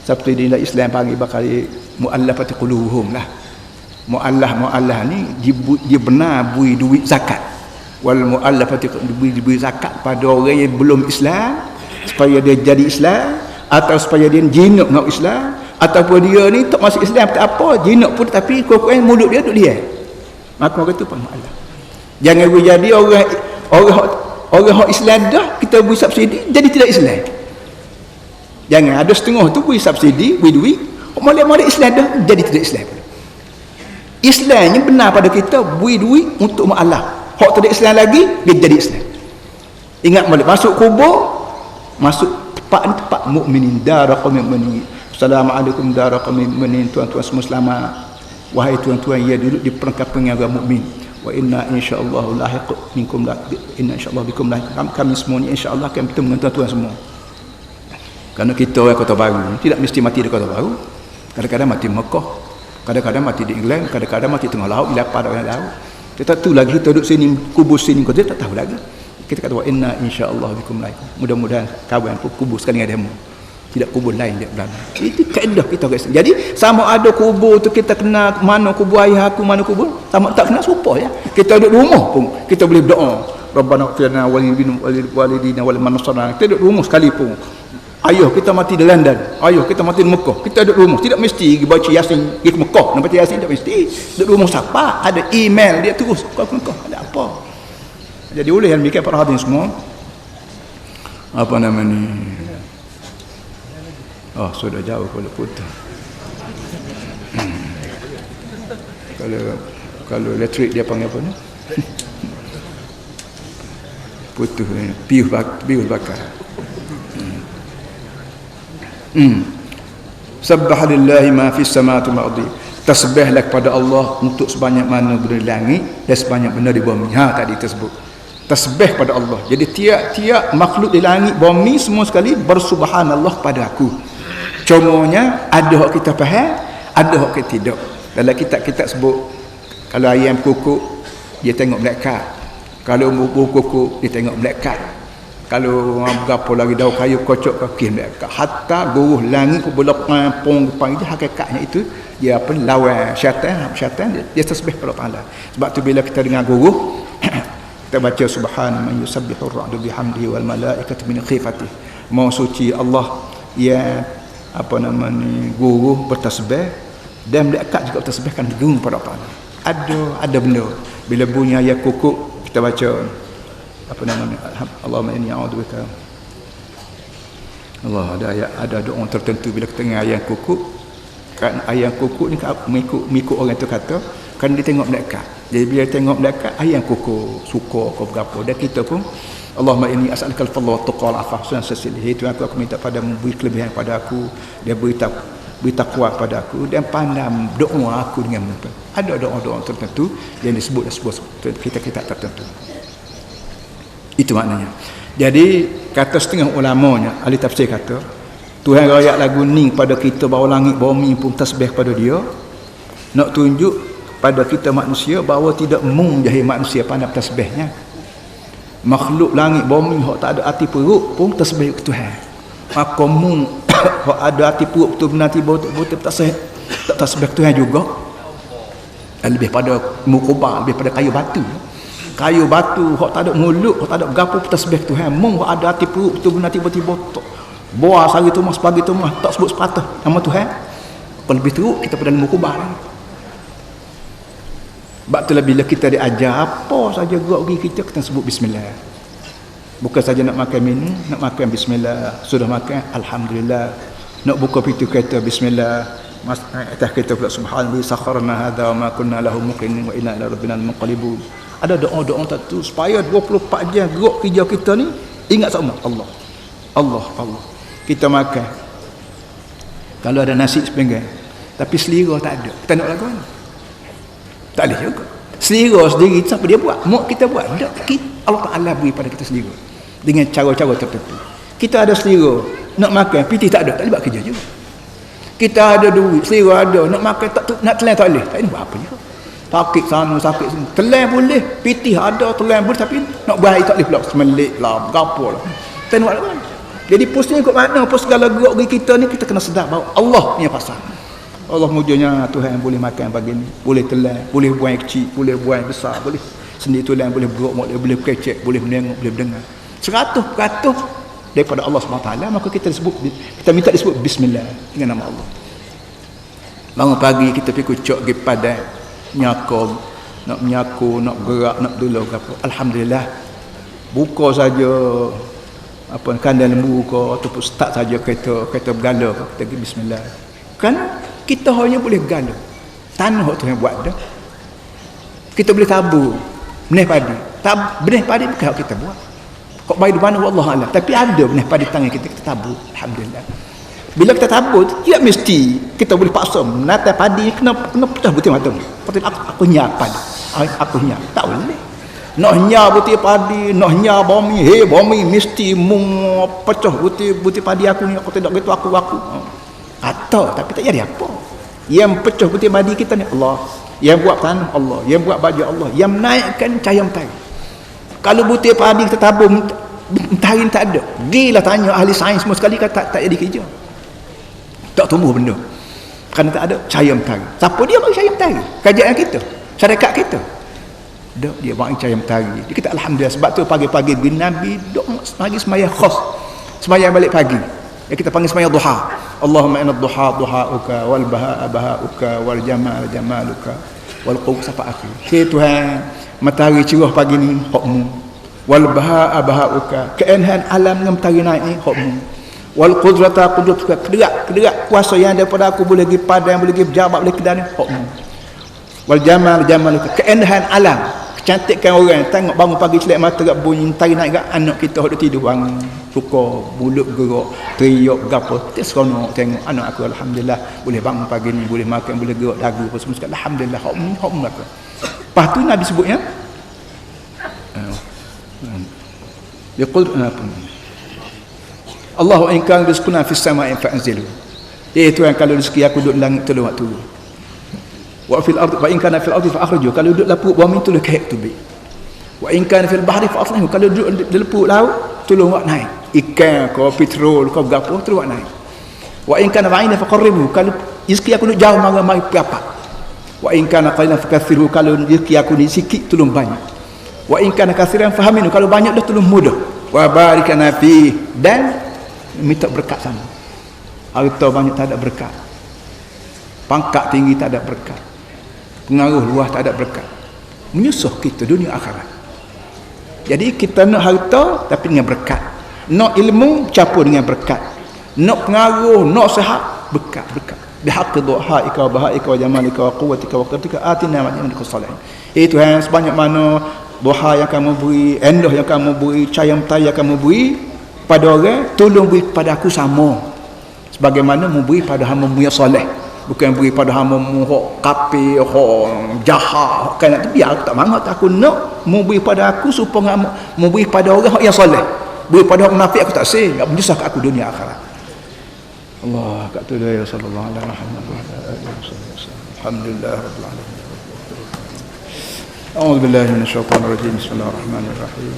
subsidi lah Islam panggil bakal mu'allafati qulubuhum lah. Mu'allah ni dia benar beri duit zakat. Wal mu'allafati beri zakat pada orang yang belum Islam supaya dia jadi Islam, atau supaya dia jinak dengan Islam, ataupun dia ni tak masuk Islam tak apa, jinak pun tapi kurang-kurang mulut dia duduk dia. Maka orang tu pun mu'allah. Jangan jadi orang Islam dah kita beri subsidi jadi tidak Islam. Jangan ada setengah tu beri subsidi, beri duit, molek-molek Islam dah jadi tidak Islam. Islamnya benar pada kita, beri duit untuk Allah. Hak tidak Islam lagi, dia jadi Islam. Ingat molek masuk kubur, masuk tempat mukminin, darul mukminin. Assalamualaikum darul mukminin, tuan-tuan semua selamat. Wahai tuan-tuan yang duduk di perkampungan orang mukmin. Wa inna insyaallah lahiq minkum la inna insyaallah bikum lahiq. Kami semua ni insyaallah akan bertemu dengan tuan-tuan semua. Kerana kita orang Kota Baru tidak mesti mati di Kota Baru. Kadang-kadang mati Mekah, kadang-kadang mati di England, kadang-kadang mati tengah laut, di lapar orang laut. Kita tahu lagi kita duduk sini, kubur sini, kita tak tahu lagi. Kita kata wa inna insyaallah bikum lahiq. Mudah-mudahan kawan pun kubur sekali dengan demo. Tidak kubur lain dia belakang. Itu kaedah kita guys. Jadi sama ada kubur tu kita kena mana kubur ayah aku, mana kubur, sama tak kena serupa ya. Kita duduk rumah pun kita boleh berdoa. Rabbana ighfirna wa walidina wal man nasarna. Kita duduk rumah sekalipun. Ayuh kita mati di London, ayuh kita mati di Mekah, kita duduk rumah, tidak mesti baca Yasin pergi ke Mekah, nak baca Yasin tak mesti. Duduk rumah siapa? Ada email dia terus ke Mekah, ada apa? Jadi oleh yang mikir para hadirin semua, apa nama ni? Oh, sudah jauh kalau putus. Kalau elektrik dia panggil apa ni? Putus ni, pius bakar. Sabbah lillahi ma fis samawati wal ardi. Tasbihlah kepada Allah untuk sebanyak mana benda di langit dan sebanyak benda di bumi. Tadi tersebut. Tasbih pada Allah. Jadi tiap-tiap makhluk di langit bumi semua sekali bersubhanallah pada aku. Contohnya ada hak kita faham, ada hak kita tidak. Dalam kitab-kitab sebut kalau ayam kukuk dia tengok malaikat. Kalau buku kukuk dia tengok malaikat. Kalau berapa lagi daun kayu kocok kaki mereka, hatta guruh langit pun boleh pong depan itu hakikatnya itu dia apa lawan syaitan dia tasbih pada Allah. Sebab tu bila kita dengar guruh kita baca subhana man yusabbihu ar-ra'du bihamdihi wal malaikatu min khifatihi. Maha suci Allah yang apa nama ni guruh bertasbih dan malaikat juga bertasbihkan guru pada Allah. Ada benda bila bunyi ayat kukuk kita baca apa namanya Allahumma inni a'udzubika. Allah ada doa tertentu bila kita dengar ayat kukuk, kan ayat kukuk ni mengikut orang tu kata kan dia tengok malaikat. Jadi bila tengok malaikat ayat kukuk suka ke berapa dan kita pun Allahumma inni as'aluka al-fadla wa taqwa al-'afaf sunnasilih. Itu aku minta padamu beri kelebihan pada aku dan beri takwa pada aku dan pandang doa aku dengan benar. Ada doa-doa tertentu yang disebut dalam sebuah kita tertentu. Itu maknanya. Jadi kata setengah ulamanya, ahli tafsir kata Tuhan rakyat lagu ni pada kita bahawa langit bumi pun tasbih pada dia, nak tunjuk pada kita manusia bahawa tidak mung jahil manusia pandang tasbihnya. Makhluk langit bumi hak tak ada hati perut pun tasbih ke Tuhan. Maka mung hak ada hati perut tu benar tiba tak tasbih Tuhan juga. Lebih pada mukubah, lebih pada kayu batu. Kayu batu hak tak ada mulut, hak tak ada gapo tasbih Tuhan. Mung hak ada hati perut tu benar tiba-tiba buah sari tu mas pagi tu mas tak sebut sepatah nama Tuhan. Lebih teruk kita pada mukubah lagi. Sebab itulah bila kita diajar apa saja gerak gigi kita sebut bismillah. Bukan saja nak makan minum, nak makan bismillah, sudah makan alhamdulillah. Nak buka pintu kereta bismillah. Mas atas kita pula subhanallah sakharna hadza wa ma kunna lahu muqrinin wa inna ila rabbina munqalibun. Ada doa-doa tertentu supaya 24 jam gerak kerja kita ni ingat sama Allah. Kita makan. Kalau ada nasi sepinggan tapi selera tak ada. Kita nak lagu mana? Tak boleh juga. Selera sendiri siapa dia buat? Mak kita buat. Tak. Allah Ta'ala beri pada kita selera dengan cara-cara tertentu. Kita ada selera nak makan, pitih tak ada, tak boleh buat kerja juga. Kita ada duit, selera ada, nak makan tak nak telan tak boleh. Tak boleh buat apa juga. Sakit sana, sakit sini. Telan boleh, pitih ada, telan boleh tapi nak baik tak boleh pula. Semelik lah, berapa lah. Kita nak buat apa? Jadi pusing ikut mana? Apa segala gerak bagi kita ni kita kena sedar bahawa Allah punya pasal. Allah mujurnya Tuhan boleh makan pagi ni, boleh telan, boleh buang kecil, boleh buang besar, boleh sendiri tulang, boleh bergerak, boleh kecek, boleh menengok, boleh mendengar. 100% daripada Allah SWT, maka kita minta disebut bismillah dengan nama Allah. Bangun pagi kita pergi kucuk pergi padang nyakau, nak menyaku, nak gerak, nak dulu apa. Alhamdulillah. Buka saja apa kandang lembu ke ataupun start saja kereta bergala kita pergi bismillah. Kan kita hanya boleh bergala. Tanah tu yang buat dah. Kita boleh tabur benih padi. Benih padi bukan hak kita buat. Kok baik di mana wallah alam. Tapi ada benih padi tangan kita tabur. Alhamdulillah. Bila kita tabur, tidak mesti kita boleh paksa menata padi kena pecah butir mata. Patut aku nyap padi. Aku nyap. Tak boleh. Nak nyap butir padi, nak nyap bumi, bumi mesti pecah butir padi aku ni. Aku tidak gitu aku. Atau tapi tak jadi apa. Yang pecah butir padi kita ni Allah. Yang buat tanah Allah, yang buat baju Allah, yang menaikkan cahaya mentari. Kalau butir padi kita tabur mentari tak ada. Gilah tanya ahli sains semua sekali kata tak jadi kerja. Tak tumbuh benda. Kerana tak ada cahaya mentari. Siapa dia bagi cahaya mentari? Kerajaan kita, syarikat kita. Dia bagi cahaya mentari. Dia kata alhamdulillah sebab tu pagi-pagi bin Nabi dok pagi sembahyang khas. Sembahyang balik pagi. Yang kita panggil sembahyang duha. Allahumma inna duha duhauka wal bahaa bahauka wal jamal jamaluka wal quwwah sampai akhir. Hai Tuhan, matahari cerah pagi ni hukmu. Wal bahaa bahauka, keindahan alam dengan matahari naik ni hukmu. Wal qudrata qudratuka, kederak kuasa yang daripada aku boleh pergi padang, boleh pergi berjabat, boleh kedai ni hukmu. Wal jamal jamaluka, keindahan alam, kecantikan orang. Tengok bangun pagi celak mata gak bunyi matahari naik gak anak kita hendak tidur bangun. Suka mulut gerak teriak gapo kita seronok tengok anak aku alhamdulillah boleh bangun pagi ni, boleh makan, boleh gerak dagu apa semua sekali alhamdulillah hok aku. Lepas tu Nabi sebutnya yaqul Allahu in kana rizquna fis sama'i fa'anzilhu. Tuhan kalau rezeki aku duduk langit tolong waktu. Wa fil ardi wa in kana fil ardi fa akhrijuh. Kalau duduk lapuk bumi tolong kaik tu bi. Wa in kana fil bahri fa athlihu. Kalau duduk di lapuk laut tolong buat naik. Ikan kau petrol kau gapo terus naik. Wa in kana ba'ina faqarribu. Kalau rezeki aku nak jauh mari berapa. Wa in kana qalilan fakathiru. Kalau rezeki aku ni sikit tolong banyak. Wa in kana katsiran fahaminu. Kalau banyak dah tolong mudah. Wa barikana fi, dan minta berkat sama. Harta banyak tak ada berkat. Pangkat tinggi tak ada berkat. Pengaruh luas tak ada berkat. Menyusah kita dunia akhirat. Jadi kita nak harta tapi dengan berkat. Nak ilmu campur dengan berkat. Nak pengaruh, nak sehat, berkat. Bihaqqi duhaika wa bahaika wa jamalika wa quwwatika wa qudratika atina min ladunka salihin. Tuhan, sebanyak mana duha yang kamu beri, endah yang kamu beri, cahaya mentari yang kamu beri pada orang, tolong beri pada aku sama. Sebagaimana memberi pada hamba-Mu yang soleh. Bukan beri pada hamba-Mu hok kafir, hok jahat, kan nak biar aku tak mangat, aku nak memberi pada aku supaya memberi pada orang yang soleh. Beri pada orang munafik aku tak sih, enggak menyusah kat aku dunia akhirat. Allah kat tu ya sallallahu alaihi wasallam. Alhamdulillah rabbil alamin. A'udzu billahi minasyaitonir rajim. Bismillahirrahmanirrahim.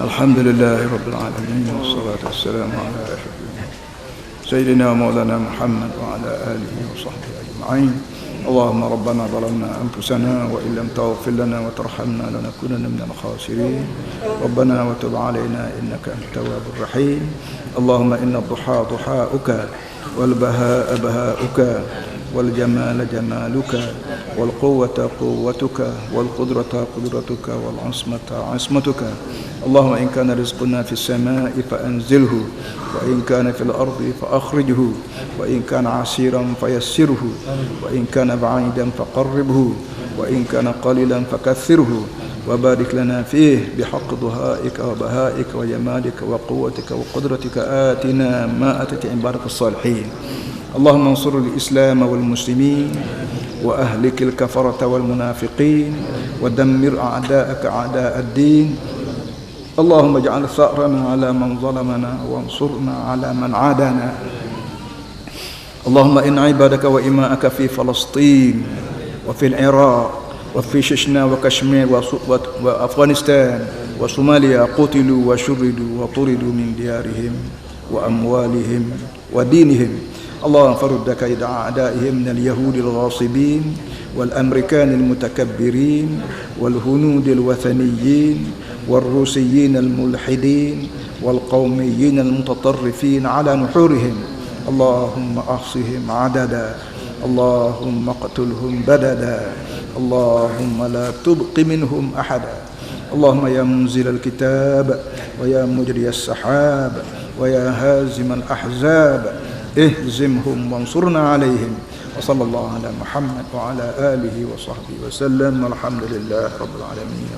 Alhamdulillah rabbil alamin. Wassalatu wassalamu ala sayyidina maulana Muhammad wa ala alihi wa sahbihi ajma'in. اللهم ربنا ظلمنا أنفسنا وإن لم تغفر لنا وترحمنا لنكونن من الخاسرين ربنا وتب علينا إنك أنت التواب الرحيم اللهم إن الضحى ضحاؤك والبهاء بهاؤك والجمال جمالك والقوة قوتك والقدرة قدرتك والعصمة عصمتك اللهم إن كان رزقنا في السماء فأنزله وإن كان في الأرض فأخرجه وإن كان عسيرا فيسره وإن كان بعيدا فقربه وإن كان قليلا فكثره وبارك لنا فيه بحق ضهائك وبهائك وجمالك وقوتك وقدرتك آتنا ما أتت عبادك الصالحين اللهم انصر الإسلام والمسلمين وأهلك الكفرة والمنافقين ودمر أعداءك أعداء الدين اللهم اجعل ثأرنا على من ظلمنا وانصرنا على من عادانا اللهم إن عبادك وإماءك في فلسطين وفي العراق وفي شيشنا وكشمير وأفغانستان وصوماليا قتلوا وشردوا وطردوا من ديارهم وأموالهم ودينهم اللهم فرد كيد أعدائهم من اليهود الغاصبين والأمريكان المتكبرين والهنود الوثنيين والروسيين الملحدين والقوميين المتطرفين على نحورهم اللهم أحصهم عددا اللهم اقتلهم بددا اللهم لا تبق منهم أحدا اللهم يا منزل الكتاب ويا مجري السحاب ويا هازم الأحزاب اهزمهم وانصرنا عليهم. وصلى الله على محمد وعلى آله وصحبه وسلم والحمد لله رب العالمين.